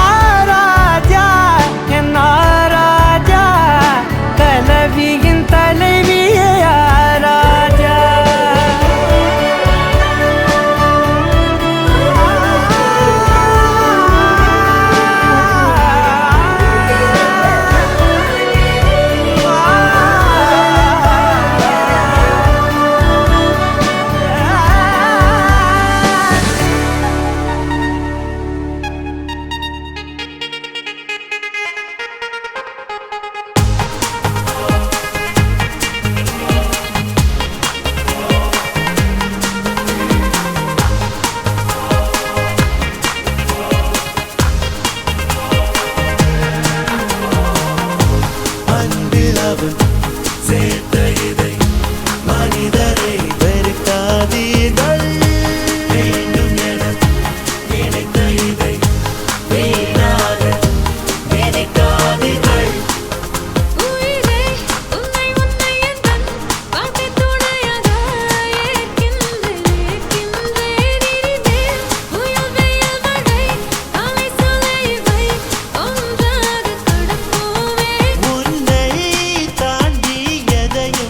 ஆராத்யா என் ஆராத்யா கலவியின் தலைவியே ஆராத்யா அன்பில் அவன் சேர்த்த இதை மனிதரை வெறுக்காதீர்கள் வேண்டும் என நினைத்த இதை வீணாக நினைக்காதீர்கள் உயிரே உன்னை உன்னை எந்தன் வாழ்க்கை துணையாக ஏற்கின்றேன் இனிமேல் புயல் வெயில் மழை காலை சோலை இவை ஒன்றாக கடப்போமே உன்னை தாண்டி எதையும்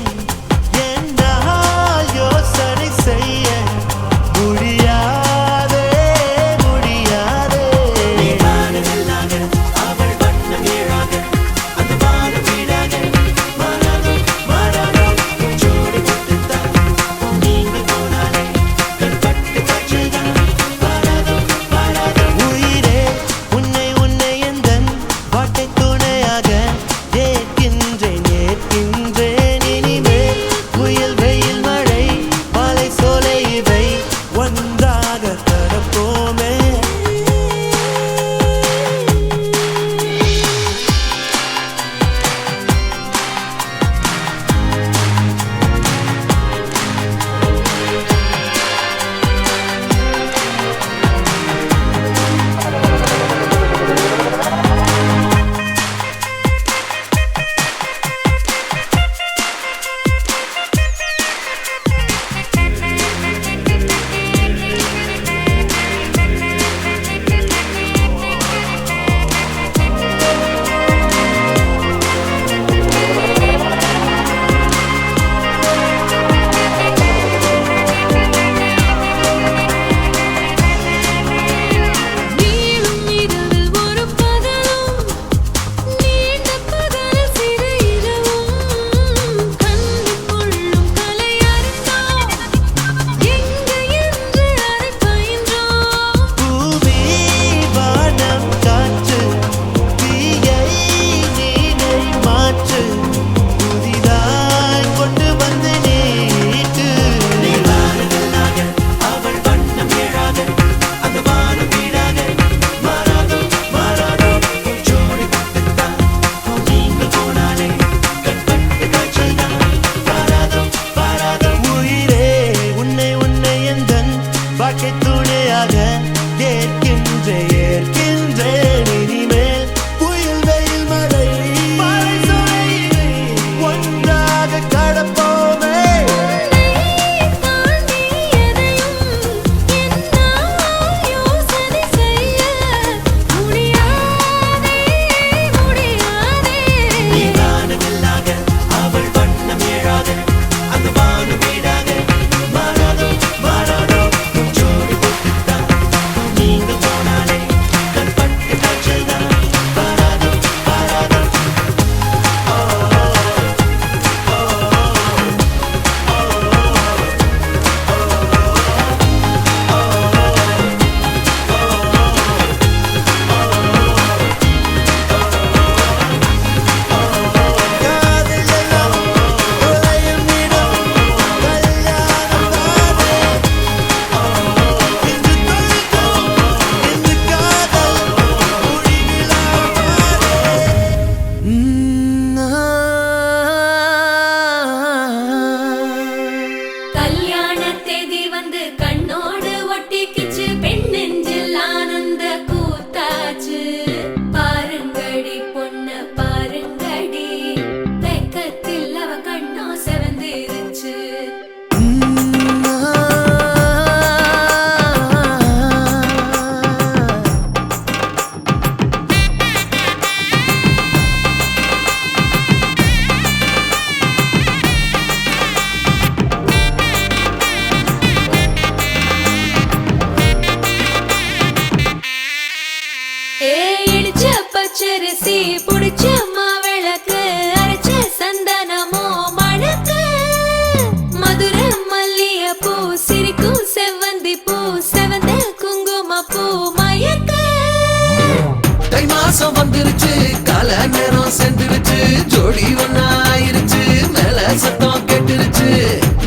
ஜோடி ஒன்னாயிருச்சு மேல சத்தம் கேட்டுருச்சு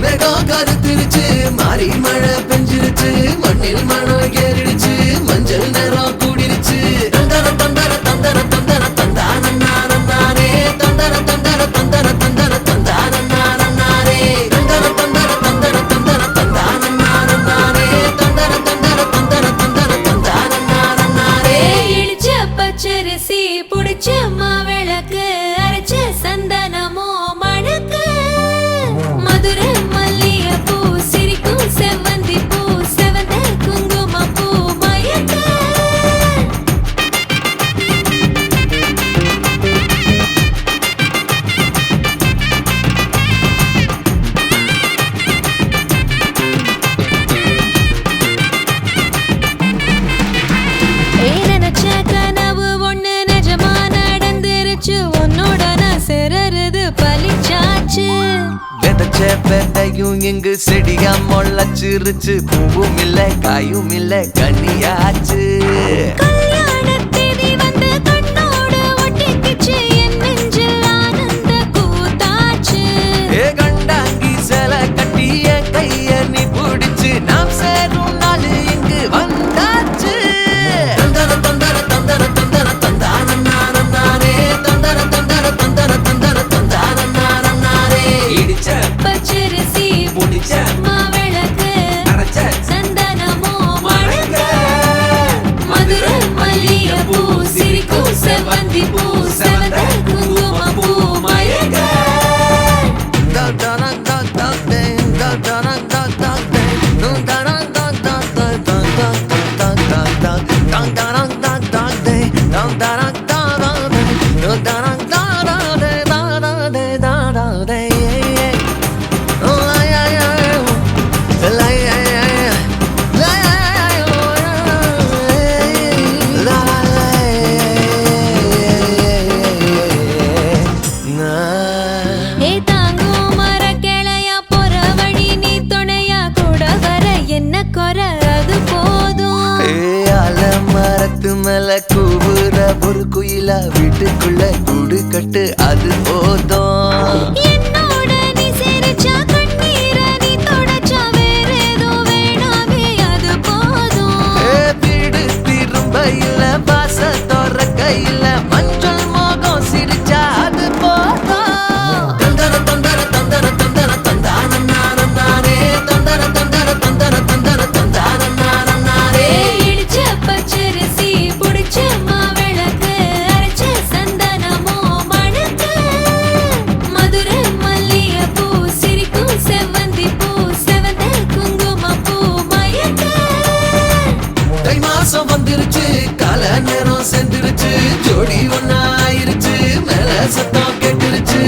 மேகம் கருத்துருச்சு மாறி மழை பெஞ்சிருச்சு மண்ணில் மணம் ஏறிடுச்சு மஞ்சள் நேரம் கூடிருச்சு தந்தர தந்தர தந்தர தந்தர தந்தானே தந்தர தந்தர தந்தர தந்தர தந்தானே தந்தர தந்தர தந்தர தந்தர தந்தானே தந்தர தந்தர தந்தர தந்தர தந்தானே இடிச்ச பச்சரிசி புடிச்ச மாவிளக்கு அரைச்ச சந்தனமோ மணக்கு மதுரை மல்லிகை பூ சிரிக்கும் செவ்வந்தி பூ செவந்த குங்கும பூ மயக்க நினைச்ச கனவு ஒண்ணு நிஜமா நடந்துருச்சு உன்னோட நான் சிறருது பலிச்சாச்சு விதைச்ச விதையும் இங்கு செடியா முளைச்சிருச்சு பூவும் இல்ல காயும் இல்ல கனியாச்சு கல்யாண தேதி வந்து கண்ணோடு ஒட்டிக்கிச்சு என் நெஞ்சில் ஆனந்த கூத்தாச்சு ஏ கண்டாங்கி சில கட்டி என் கைய நீ பிடிச்சு நாம் சேரும் நாள் இங்கு வந்தாச்சு தந்தர தந்தர தந்தர தந்தர தந்தானே தந்தர தந்தர தந்தர தந்தர தந்தானே இடிச்ச பச்சரிசி புடிச்ச மாவிளக்கு அரைச்ச சந்தனமோ மணக்க மதுரை மல்லிகை பூ சிரிக்கும் செவ்வந்தி பூ செவந்த குங்கும பூ மயக்க ஏ தாங்கும் மர கிளையா போற வழி நீ துணையா கூட வர என்ன குறை அது போதும் மரத்து மேல கூவுற ஒரு குயிலா வீட்டுக்குள்ள கூடு கட்டு அது போதும் என்னோட நீ சிரிச்சா கண்ணீர நீ தொடச்சா வேற ஏதோ வேணாமே அது போதும் வீடு திரும்ப இல்ல பாச தோற கையில மஞ்சள் மோகம் சிரிச்சா அது போதும் தந்தர தந்தர தந்தர தந்தர தந்தானே தந்தர தந்தர தந்தர தந்தர தந்தானே இடிச்ச பச்சரிசி புடிச்ச மாவிளக்கு அரைச்ச சந்தனமோ மணக்க மதுரை மல்லிகை பூ சிரிக்கும் செவ்வந்தி பூ செவந்த குங்கும பூ மயக்க தை மாசம் வந்துருச்சு கால நேரம் சென்றுருச்சு ஜோடி ஒன்னாயிருச்சு மேல சத்தம் கேட்டுருச்சு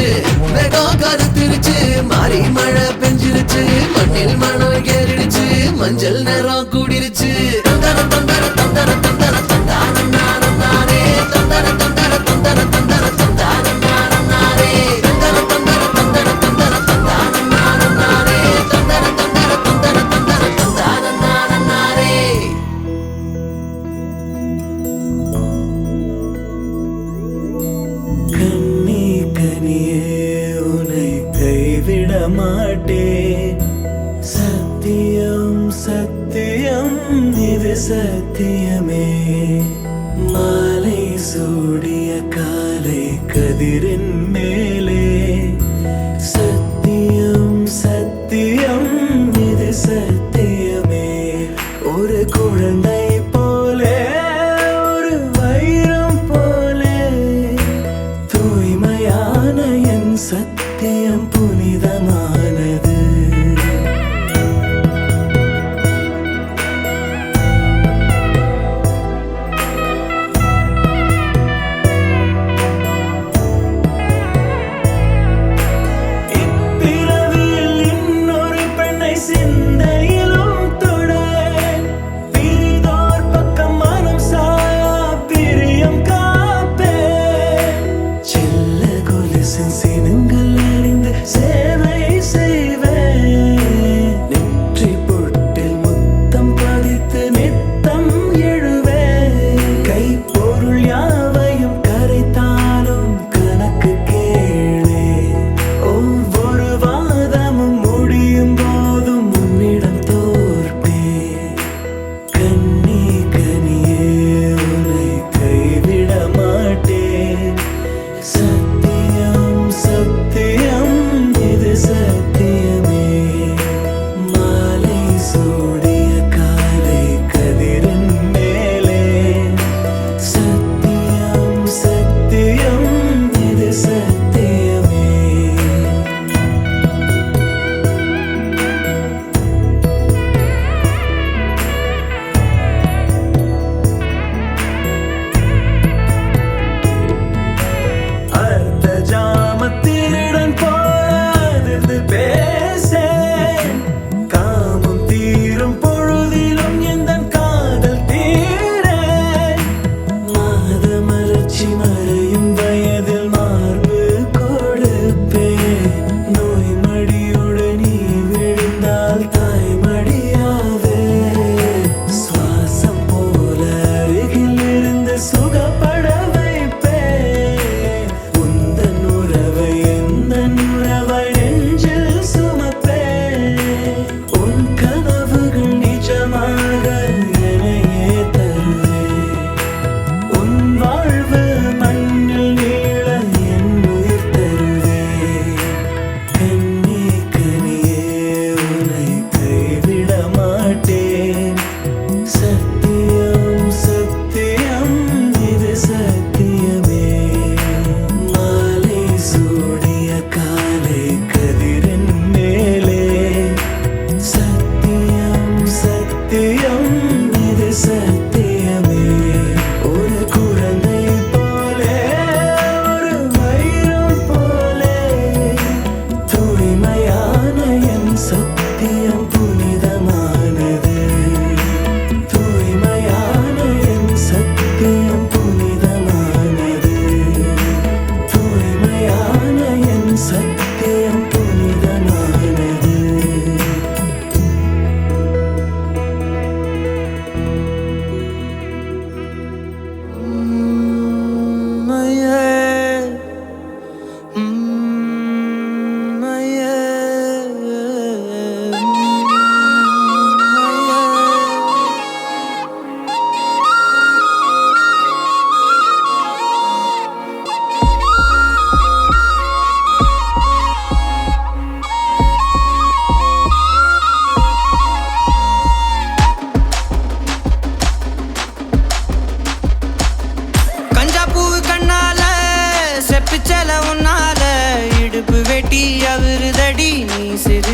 மேகம் கருத்துருச்சு மாறி மழை பெஞ்சிருச்சு மண்ணில் மணம் ஏறிடுச்சு மஞ்சள் நேரம் கூடிருச்சு தந்தர தந்தர தந்தர தந்தர தந்தானே தந்தர தந்தர தந்தர தந்தர தந்தானே தந்தர தந்தர தந்தர தந்தர தந்தானே தந்தர தந்தர தந்தர தந்தர தந்தானே கண்ணி கனியே உன்னை கைவிட மாட்டேன் சத்தியம் சத்தியம் இது சத்தியமே மாலை சூடிய காலை கதிரின் மேலே சத்தியம் சத்தியம் இது சத்தியமே ஒரு குழந்தை போலே ஒரு வைரம் போலே தூய்மையான என் சத்தியம் புனிதமானது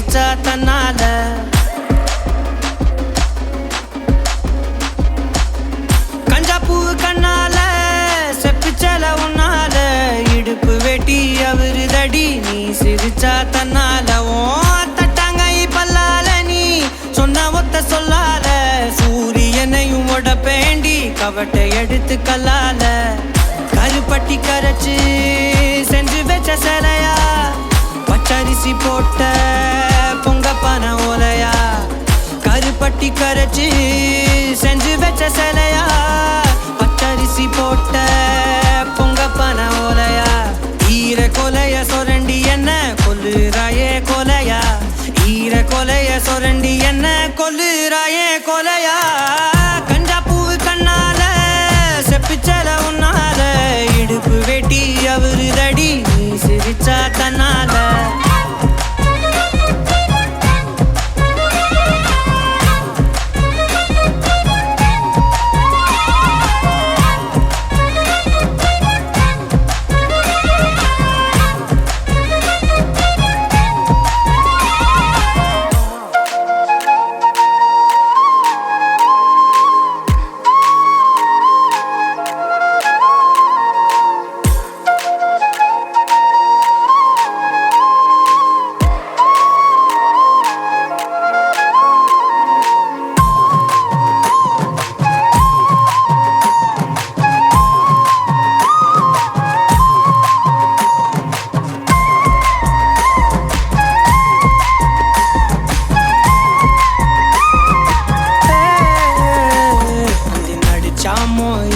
சிரிச்சா தன்னால கஞ்சாப்பூ கண்ணால செப்பிச்சல உன்னால இடுப்பு வெட்டி அவருதடி நீ சிரிச்சா தன்னால ஓ தட்டாங்கை பல்லால நீ சொன்ன ஒத்த சொல்லால சூரியனையும் உடப்பேண்டி கவட்டை எடுத்து கல்லால கருப்பட்டி கரைச்சு செஞ்சு வச்ச சிலையா பச்சரிசி போட்ட பொங்கப்பான ஓலையா கருப்பட்டி கரைச்சு செஞ்சு வச்ச சிலையா பச்சரிசி போட்ட பொங்கப்பான ஓலையா ஈர கொலைய சொரண்டி என்ன கொல்லுறாயே கொலையா ஈர கொலைய சொரண்டி என்ன கொல்லுறாயே கொலையா கஞ்சாப்பூ கண்ணால செப்பிச்சல உன்னால இடுப்பு வெட்டி அவருதடி நீ சிரிச்சா தன்னால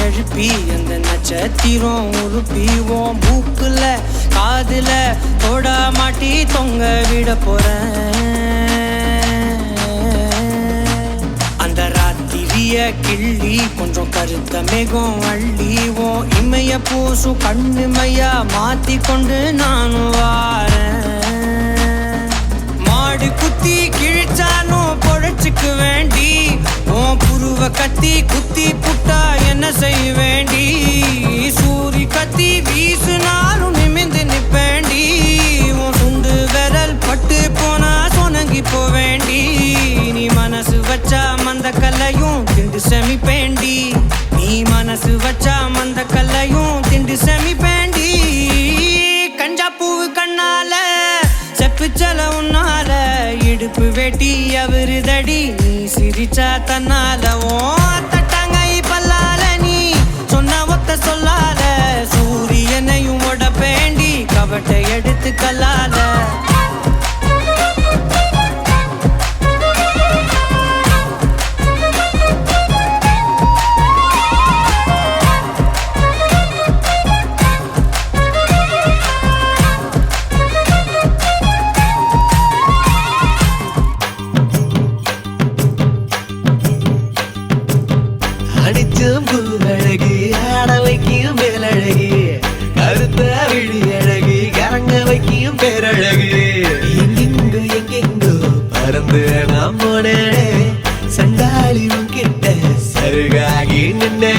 எழுப்பி அந்த நட்சத்திரம் உருப்பிவோம் மூக்குல காதுல தோடா மாட்டி தொங்க விட போறேன் அந்த ராத்திரிய கிள்ளி கொஞ்சம் கருத்த மேகம் அள்ளிவோம் இமைய பூசும் கண்ணுமையா மாத்தி கொண்டு நானும் வாரேன் மாடு குத்தி கிழிச்சாலும் பொழைச்சுக்கு வேண்டி உன் புருவ கத்தி குத்தி புட்டா என்ன செய்ய வேண்டி சூரி கத்தி வீசுனாலும் நிமிந்து நிப்பேண்டி உன் சுண்டு விரல் பட்டு போனா சொனங்கி போவேண்டி நீ மனசு வச்சா மந்த கல்லையும் திண்டு செமிப்பேண்டி நீ மனசு வச்சா மந்த கல்லையும் திண்டு செமிப்பேண்டி கஞ்சாப்பூ கண்ணால செப்பிச்சல உன்னால இடுப்பு வெட்டி அவருதடி நீ சிரிச்சா தன்னால ஓ தட்டாங்கை பல்லால நீ சொன்ன ஒத்த சொல்லால சூரியனையும் உடப்பேண்டி கவட்டை எடுத்து கல்லால அடிச்சும் பூவழகு ஆட வைக்கும் மேலழகு கருத்த விழி அழகு கரங்க வைக்கும் பேரழகு எங்கெங்கோ பறந்து நாம் போனே சண்டாளி கிட்ட சருகாகி நின்னே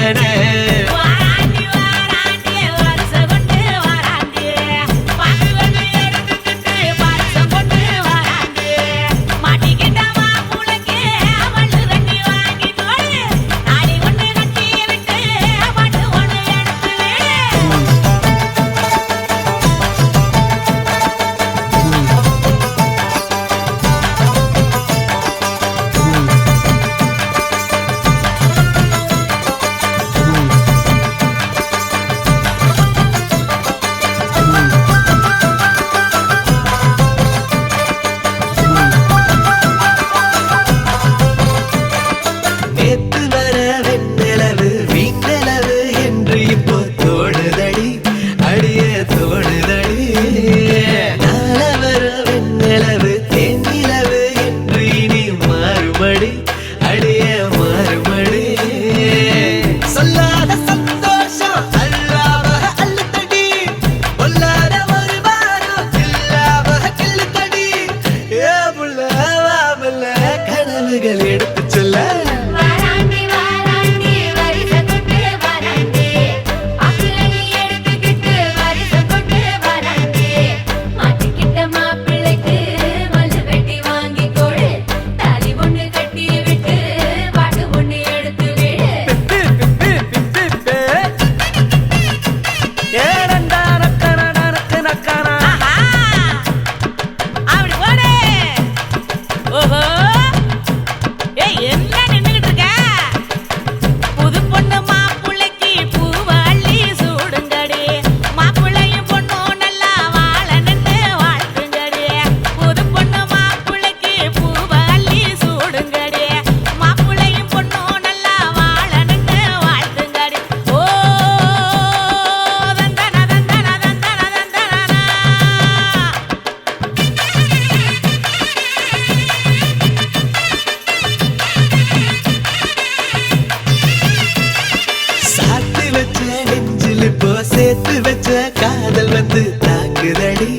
தாக்குதடி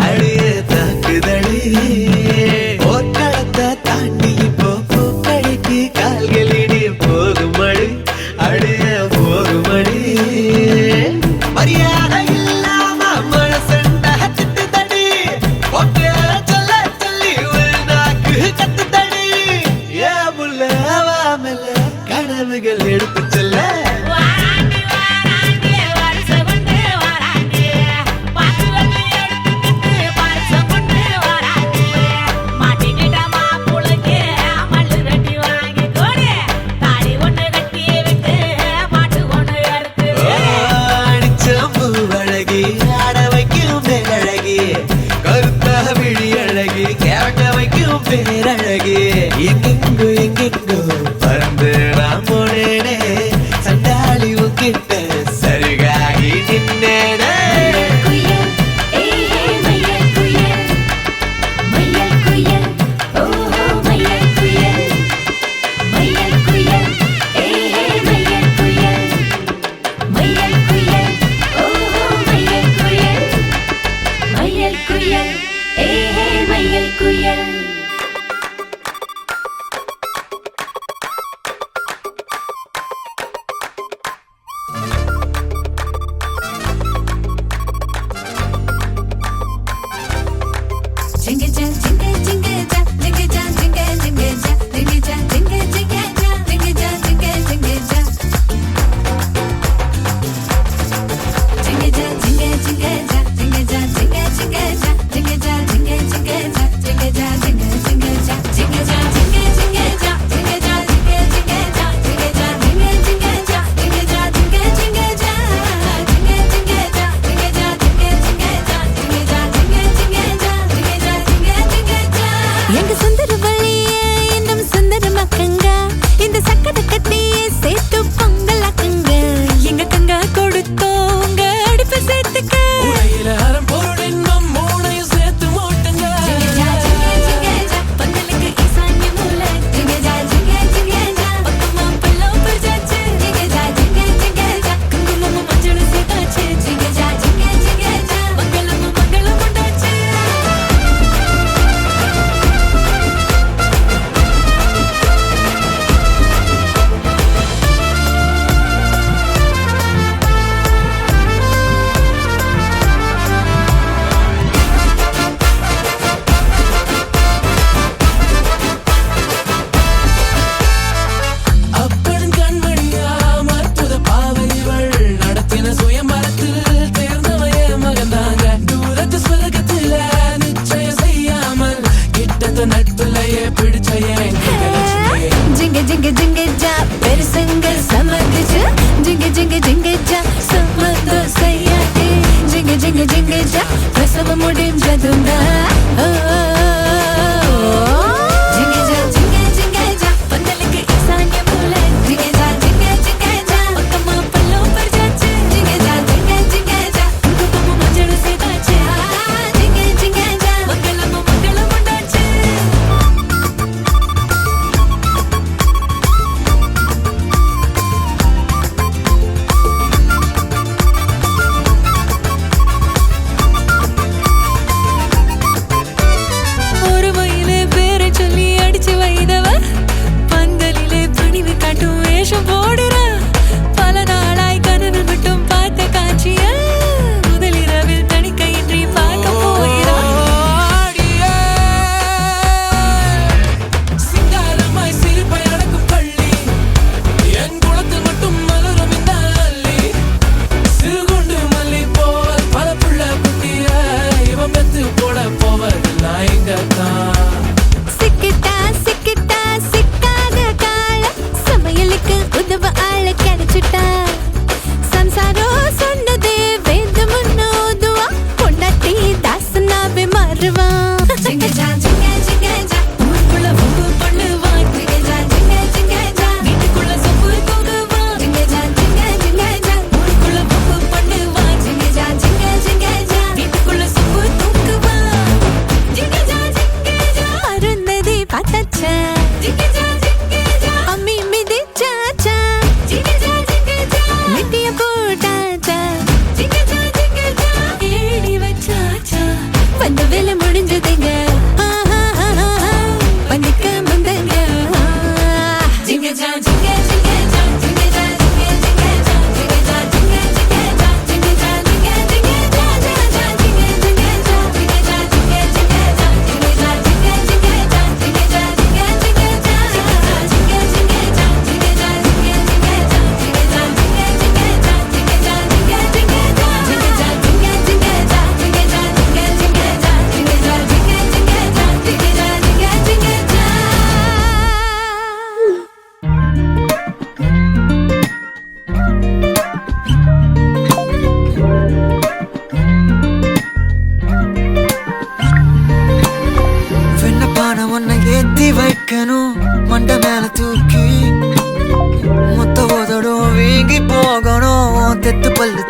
அடியே தாக்குதடி போர்க்களத்தை தாண்டி இப்போ பூக்கடைக்கு கால்களிடி போகுமடி அடியே போகுமடி மரியாதை இல்லாம மனசண்ட திட்டுதடி ஒப்பே சொல்ல சொல்லி நாக்கு கத்துதடி ஏ முல்ல வாமல கனவுகள் எடுத்து செல்ல வாராண்டி வாராண்டி வருஷம் கொண்டு வாராண்டி பாத்து வந்து எடுத்துக்கிட்டு வருஷம் கொண்டு வாராண்டி மாட்டிக்கிட்ட மாப்புளுக்கு மல்லு வெட்டி வாங்கி கொடு தாடி ஒண்ணு கட்டி விட்டு மாட்டு ஒண்ணு எடுத்து அடிச்சம்பு அழகி ஆட வைக்கும் பேரழகி கருத்தா விழி அழகி கேட்ட வைக்கும் பேரழகி எங்கெங்கோ எங்கெங்கோ பறந்து நான் போனேனே சண்டாளி உங்கிட்ட சருகாகி நின்னேனே குயில் ஏ மயில் குயில் மயில் குயில் ஓஹோ மயில் குயில் மயில் குயில் ஏ மயில் குயில் மயில் குயில் ஓஹோ மயில் குயில் மயில் குயில் ஏ மயில் குயில் Jingle jam, jingle jingle jam, jingle jam, jingle jingle jam, jingle jam, jingle jingle jam, jingle jam, jingle jingle jam. Jingle jam, jingle jingle jam, jingle jam, jingle jingle jam, jingle jam, jingle jingle jam, jingle jam, jingle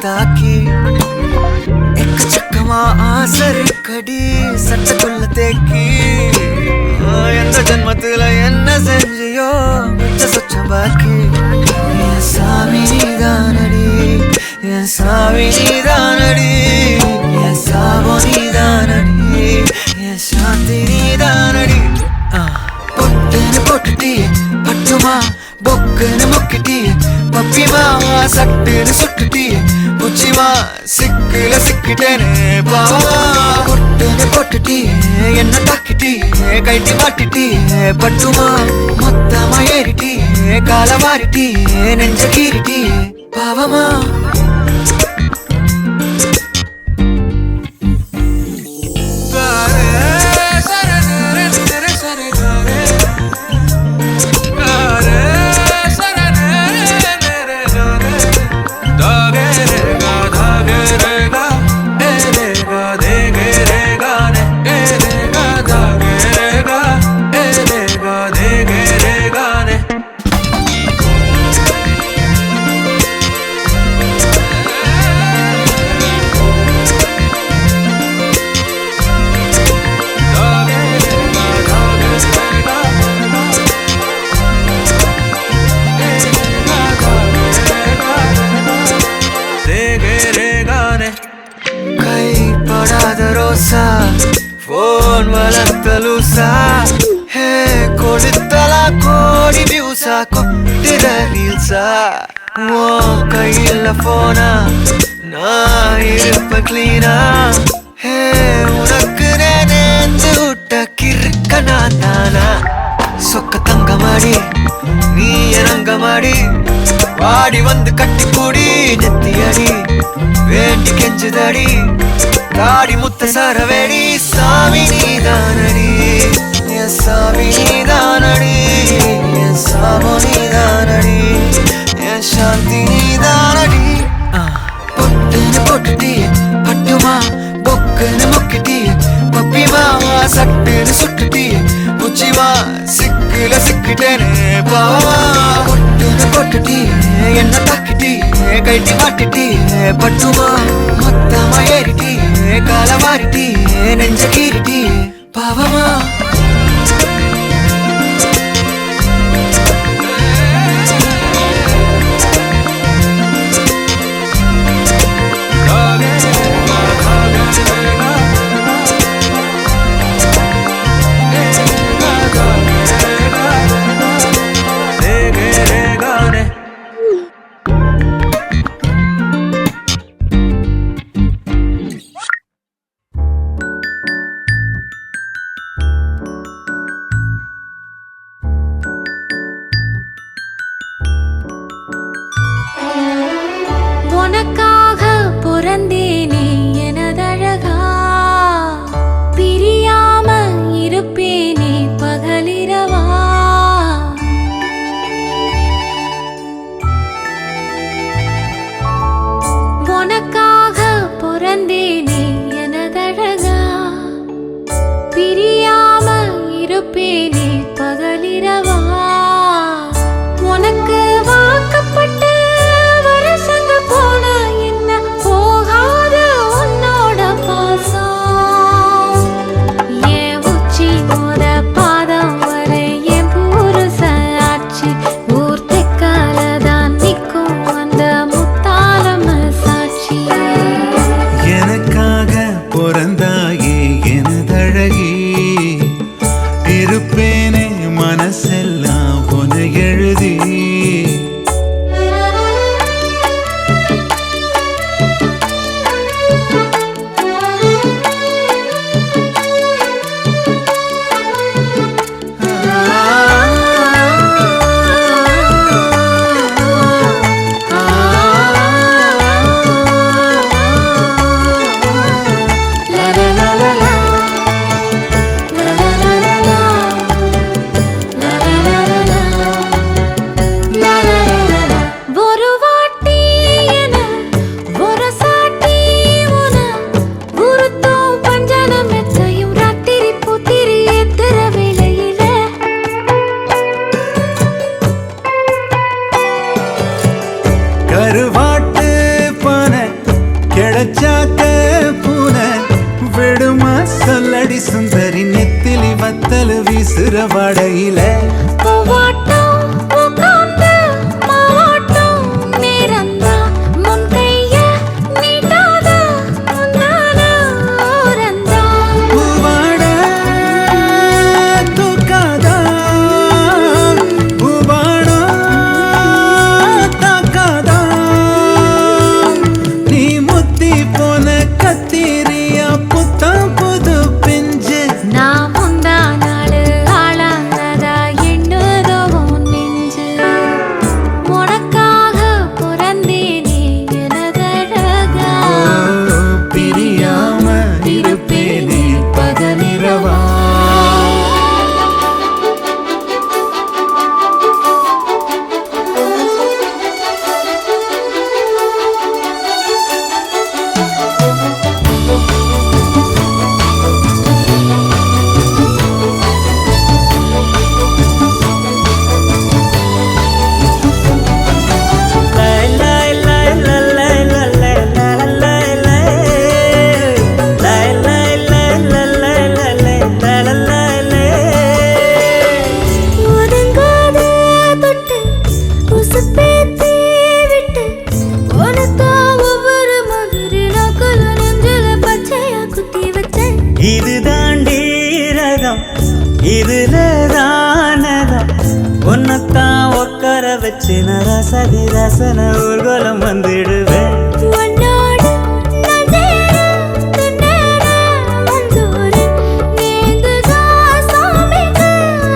தாக்கி எக்கச்சக்கமா ஆசர் கடி சட்டக்குள்ள தேக்கி எந்த ஜென்மத்துல என்ன செஞ்சியோ மிச்ச சொச்சம் பாக்கி என் சாமி நீதானடி என் சாமி நீதானடி என் சாபோ நீதானடி என் சாந்தி நீதானடி பொட்டுன்னு போட்டுட்டியே பட்டுமா பொக்குன்னு முக்கிட்டியே பப்பிமா சட்டுன்னு சுட்டுட்டியே புச்சிமா சிக்குல சிக்கிட்டேனே பாவா பொட்டுன்னு போட்டுட்டியே என்ன தாக்கிட்டியே கைட்டி மாட்டிட்டியே பட்டுமா மொத்தமா ஏறிட்டியே கால மாறிட்டியே நெஞ்ச கீறிட்டியே பாவமா போன் வளர்த்த லூசா ஹே கொடுத்தலா கோடி வியூசா கொட்டுற ரீல்ஸா ஓ கையில போனா நான் இருப்ப கிளீனா ஹே உனக்கு நேர்ந்து விட்ட கிறுக்க நான் தானா சொக்க தங்க மாடி நீ இறங்க மாடி வாடி வந்து கட்டி கூடி நெத்தியடி வேண்டி கெஞ்சுதடி தாடி முத்த சரவேடி சாமி நீதானடி என் சாமி நீதானடி என் சாமோ நீதானடி என் சாந்தி நீதானடி பொட்டுன்னு போட்டுட்டியே பட்டுமா பொக்குன்னு முக்கிட்டியே பப்பிமா சட்டுன்னு சுட்டுட்டியே புச்சிமா சிக்குல சிக்கிட்டேனே பாவா பொட்டுன்னு போட்டுட்டியே என்ன தாக்கிட்டியே கைட்டி மாட்டிட்டியே பட்டுமா மொத்தமா ஏறிட்டியே கால மாறிட்டியே நெஞ்ச கீறிட்டியே பாவமா உனக்காக பிறந்தேனே எனதழகா பிரியாம இருப்பேனே பகலிரவா உனக்காக பிறந்தேனே எனதழகா பிரியாம இருப்பேனே பகலிரவா உனக்கு வாக்கப்பட்ட இருப்பேனே மனசெல்லாம் உன எழுதி சொல்லடி சுந்தரி நெத்திலி வத்தல் வீசுற வடையில பூவாட்டம் பூக்காந்து மாவாட்டம் நேரந்தா முன் கைய நீட்டாத முன்னால ஓரந்தா பூவாட தூக்காதா பூவாடா தாக்காதா நீ முத்தி போன கத்திரியா புத்தம் புது பிஞ்சு நான் முந்தா நாளு ஆளானதா எண்ணுதோ உன் நெஞ்சு உனக்காக பிறந்தேனே எனதழகா பிரியாம இருப்பேனே பகலிரவா ஒதுங்காத தொட்டு உசுப்பேத்தி விட்டு உனக்கா ஒவ்வொரு மாதிரி நக்கல நெஞ்சில பச்சையா குத்தி வச்சேன் இது தாண்டி ரகம் இதுல தானதம் உன்னத்தான் உட்கார வச்சு நான் ரசதி ரசன ஊர்வலம் வந்துடுவேன் உன்னோடு நான் சேர திண்ணற வந்தோரு நீங்குதா சாமிக்கு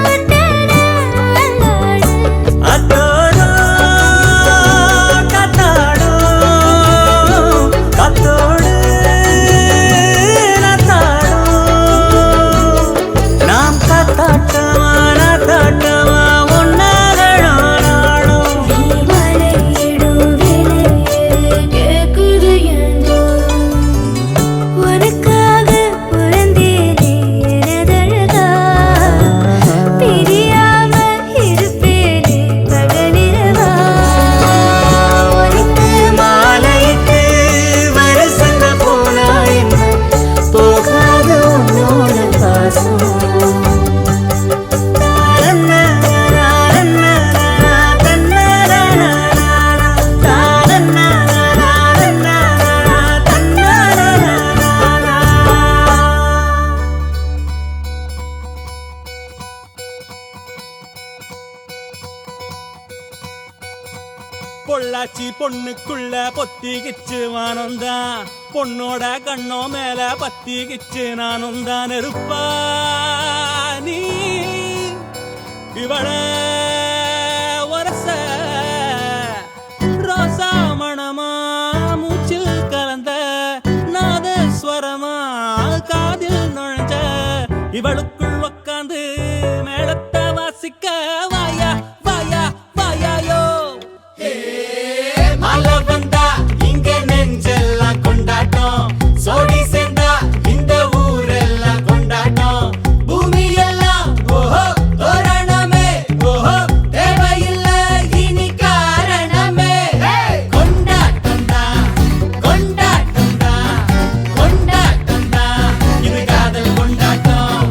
அட்டன அல்லாடு அத்தோடும் கத்தாடும் கத்தோடு நத்தாடும் நாம் கத்தாட்டமா நத்தாட்டமா உன்னகடும் நாடும் மலையிடும் விலையேறு கேக்குது என்றோ உனக்காக பிறந்தேனே எனதழகா பிரியாம இருப்பேனே பகலிரவா உனக்கு மாலையிட்டு வருசங்க போனா என்ன போகாத உன்னோட பாசம் பொள்ளாச்சி பொண்ணுக்குள்ள பொத்திக்கிச்சு வானந்தான் பொண்ணோட கண்ணோ மேல பத்திக்கிச்சு நானும் தான் இருப்பா நீ இவள வரச ரோசா மணமா மூச்சில் கலந்த நாதஸ்வரமா காதில் நுழைஞ்ச இவளுக்குள் உக்காந்து மேளத்தை வாசிக்க வாயா வாயா வாயாயோ மழை வந்தா இங்க நெஞ்செல்லாம் கொண்டாட்டம் சோடி சேர்ந்தா இந்த ஊரெல்லாம் கொண்டாட்டம் பூமி எல்லாம் ஓஹோ தோரணமே ஓஹோ தேவையில்லை இனி காரணமே கொண்டாட்டம் தான் கொண்டாட்டம் தான் கொண்டாட்டம் தான் இது காதல் கொண்டாட்டம்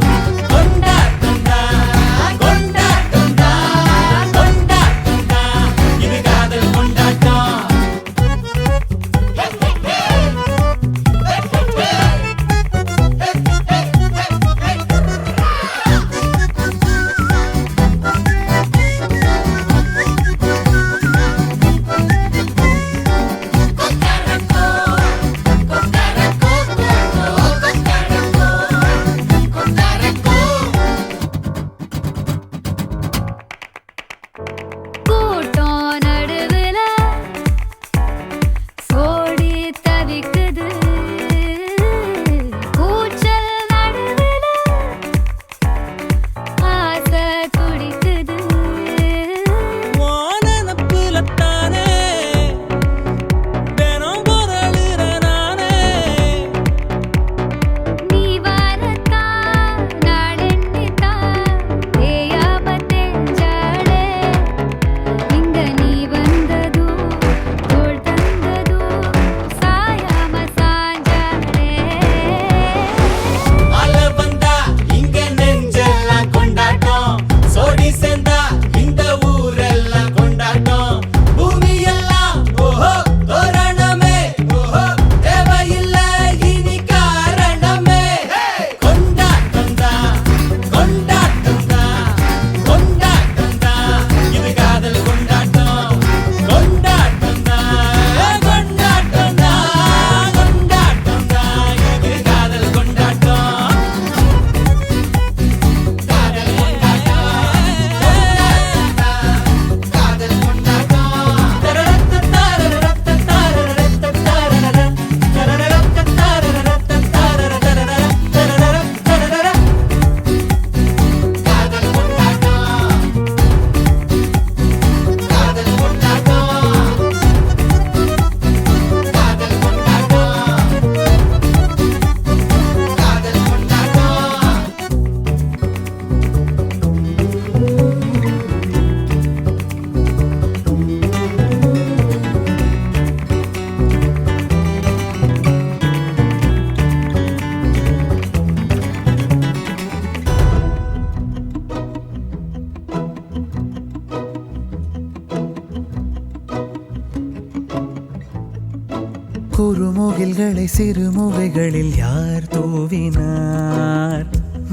குறுமுகில்களை சிறுமுகைகளில் யார் தூவினார்?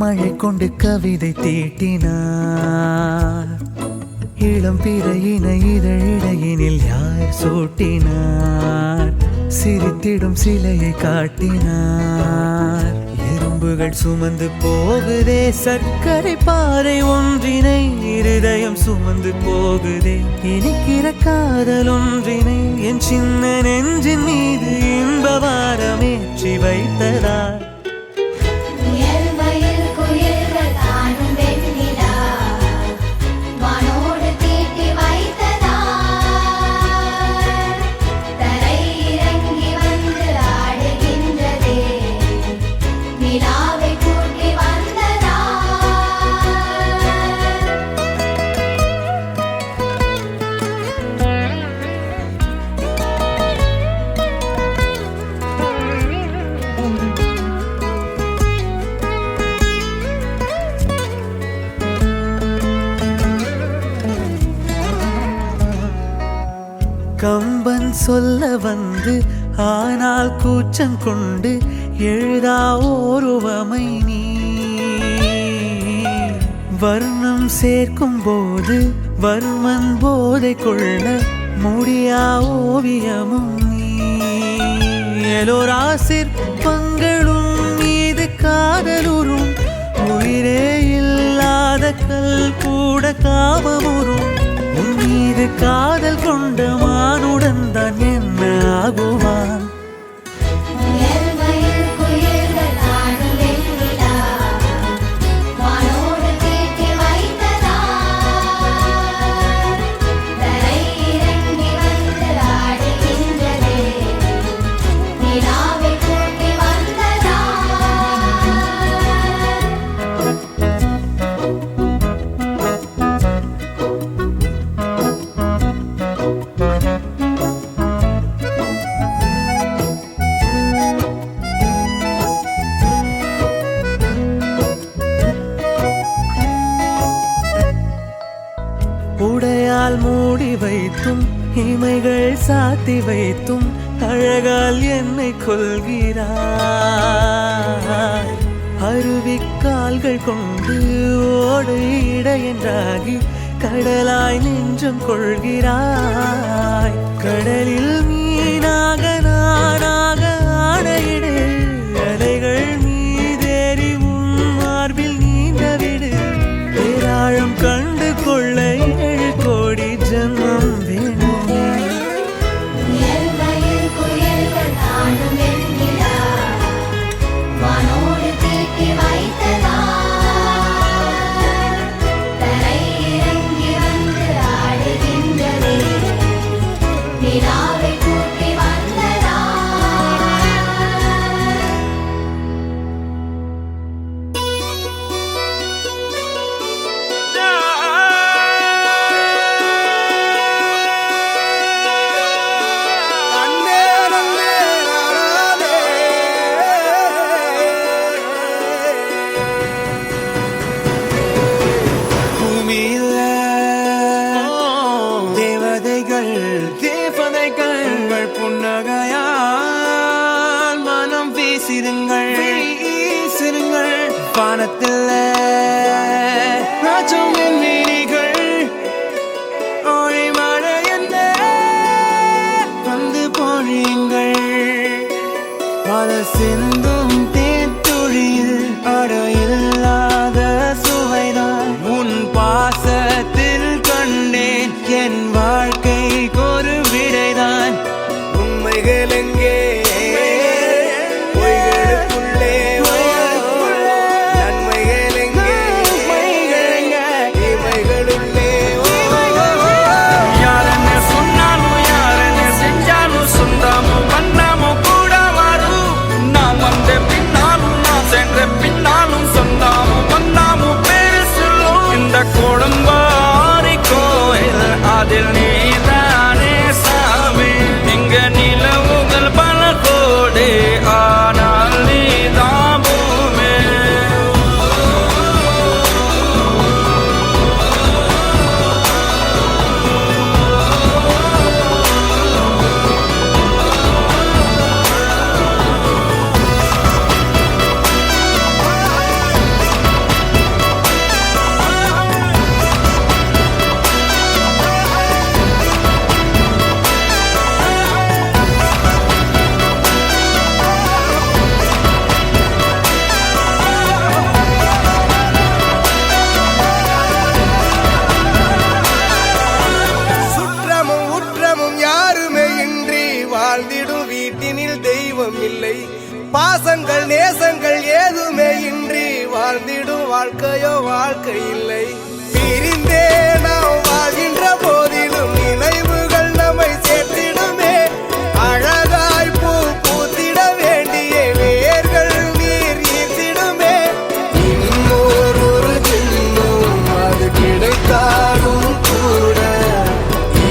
மழை கொண்டு கவிதை தீட்டினார். இளம் பிறையினை இதழிடையினில் யார் சூட்டினார்? சிரித்திடும் சிலையை காட்டினார். எறும்புகள் சுமந்து போகுதே சர்க்கரை பாறை ஒன்றினை, இருதயம் சுமந்து போகுதே இனிக்கிற காதல் ஒன்றினை. என் சின்ன நெஞ்சின் மீது இன்ப வாரமேற்றி வைத்ததார். கம்பன் சொல்ல வந்து ஆனால் கூச்சம் கொண்டு எழுதா ஓருவமை நீ. வர்ணம் சேர்க்கும் போது வர்மன் போதை கொள்ள முடியா ஓவியமும் நீ. எலோரா சிற்பங்களும் மீது காதலுறும், உயிரே இல்லாத கல் கூட காமமுறும். உன் மீது காதல் கொண்ட மானுடன் தான் என்ன ஆகுவான்? உடையால் மூடி வைத்தும் இமைகள் சாத்தி வைத்தும் அழகால் என்னை கொள்கிறாய். அருவிக்கால்கள் கொண்டு ஓடு இடையென்றாகி கடலாய் நெஞ்சம் கொள்கிறாய். கடலில் மீனாக நானாக ஆடையிடு, அலைகள் மீதேறி உன் மார்பில் நீந்தவிடு. பேராழம் கண்டு கொள்ள 7 கோடி ஜன்மம் வேணுமே. வானத்தில் ராஜம் என் வீணிகள் ஒளி மழை என்ன வந்து பொழியுங்கள். பல சிந்தும் தேத்துழியில் அடையில்லாத சுவைதான் உன் பாசத்தில் கண்டேன். என் வாழ்க்கைக்கு ஒரு விடைதான். உண்மைகள் எங்கே சொன்னாலும் யார் என்ன செஞ்சாலும் வண்ணமும் கூட வரும். நாம பாசங்கள் நேசங்கள் ஏதுமே இன்றி வாழ்ந்திடும் வாழ்க்கையோ வாழ்க்கை இல்லை. பிரிந்தே நாம் வாழ்கின்ற போதிலும் நினைவுகள் நம்மை சேர்த்திடுமே. அழகாய் பூ பூத்திட வேண்டிய வேர்கள் நீர் ஈர்த்திடுமே. இன்னொரு ஜென்மம் அது கிடைத்தாலும் கூட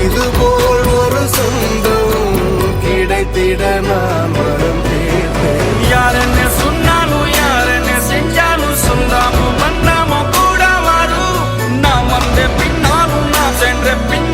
இதுபோல் ஒரு சொந்தம் கிடைத்திட நான் வரம் தேர்ந்தேன். யார் என்ன சொன்னாலும் யார் என்ன செஞ்சாலும் சொந்தாலும் மன்னாமோ கூட வரும். நான் வந்த பின்னாலும் நான் சென்ற பின்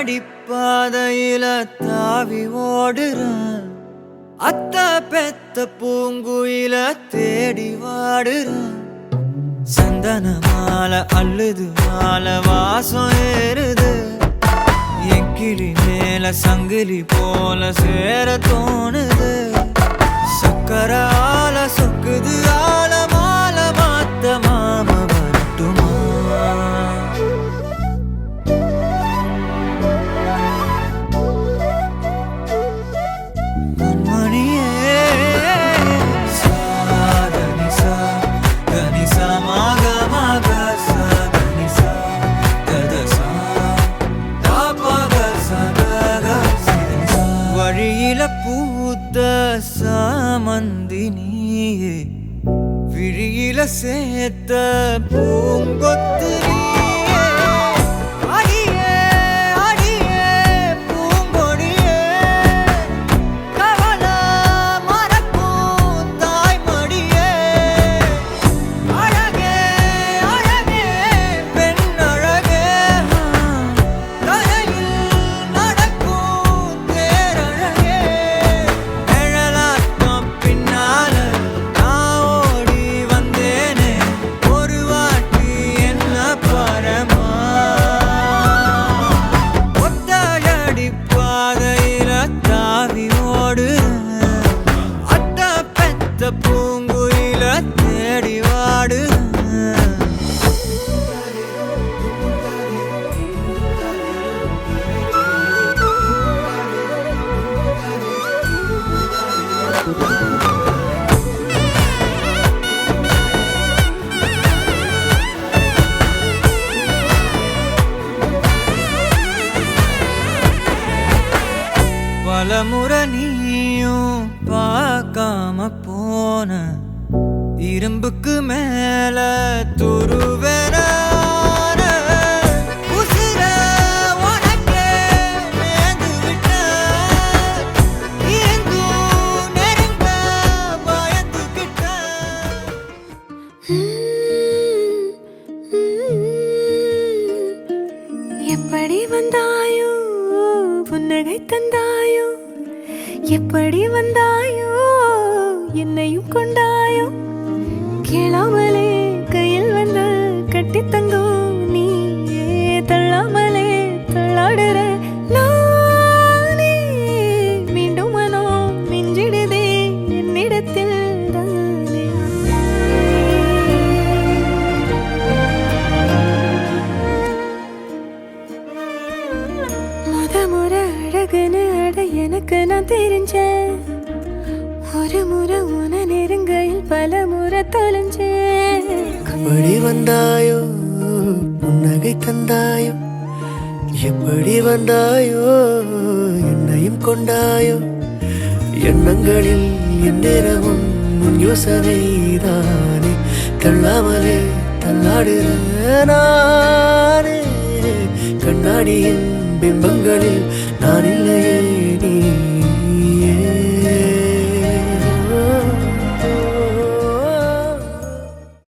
அடிப்பாதையில தாவி ஓடுறான் அத்த பெத்த பூங்குயில தேடி வாடுறான் சந்தன மாலை அள்ளுது மாலை வாசம் ஏறுது என் கிளி மேல சங்கிலி போல சேர தோணுது சக்கர ஆல சொக்குது ஆல மால மாத்த மாம வரட்டுமா மணியே சாதனிசா கனிசா மாக மாக சாதனிசா ததசா தாபக சதக சிதனிசா வழியில பூத்த சாமந்தி நீயே விழியில சேர்த்த பூங்கொத்து நீயே அடியே அடியே பூங்கொடியே கவல மறக்கும் தாய்மடியே அழகே அழகே பெண் அழகே கரையில் நடக்கும் தேரழகே நிழலாட்டம் பின்னால நான் ஓடி வந்தேனே ஒரு வாட்டி என்ன பரமா ஒத்தையடி பாதையில தாவி ஓடுறேன் அட்ட பெத்த பூங்குயில தேடி வாடுறேன் பலமுறை நீயும் பார்க்காம போன இரும்புக்கு மேல துருவென உசிர உனக்கே நேர்ந்து விட்ட இருந்தும் நெருங்க பயந்துகிட்ட எப்படி வந்தாயோ புன்னகை தந்தாயோ எப்படி வந்தாயோ என்னையும் கொண்டாயோ கேளாமலே கையில் வந்து கட்டி தங்கோ நீயே தள்ளாமலே தள்ளாடுற நானே மீண்டும் மனோ மிஞ்சிடுதே என்னிடத்தில் தானே முறை அழகுன்னு அட எனக்கு நான் தெரிஞ்சேன் ஒரு முறை உன நெருங்கையில் பல முறை தொலைஞ்சேன் எப்படி வந்தாயோ புன்னகை தந்தாயோ எப்படி வந்தாயோ என்னையும் கொண்டாயோ எண்ணங்களில் எந்நேரமும் யோசனைதானே தள்ளாமலே தள்ளாடுற நானே கண்ணாடியின் பிம்பங்களில் நான் இல்லையே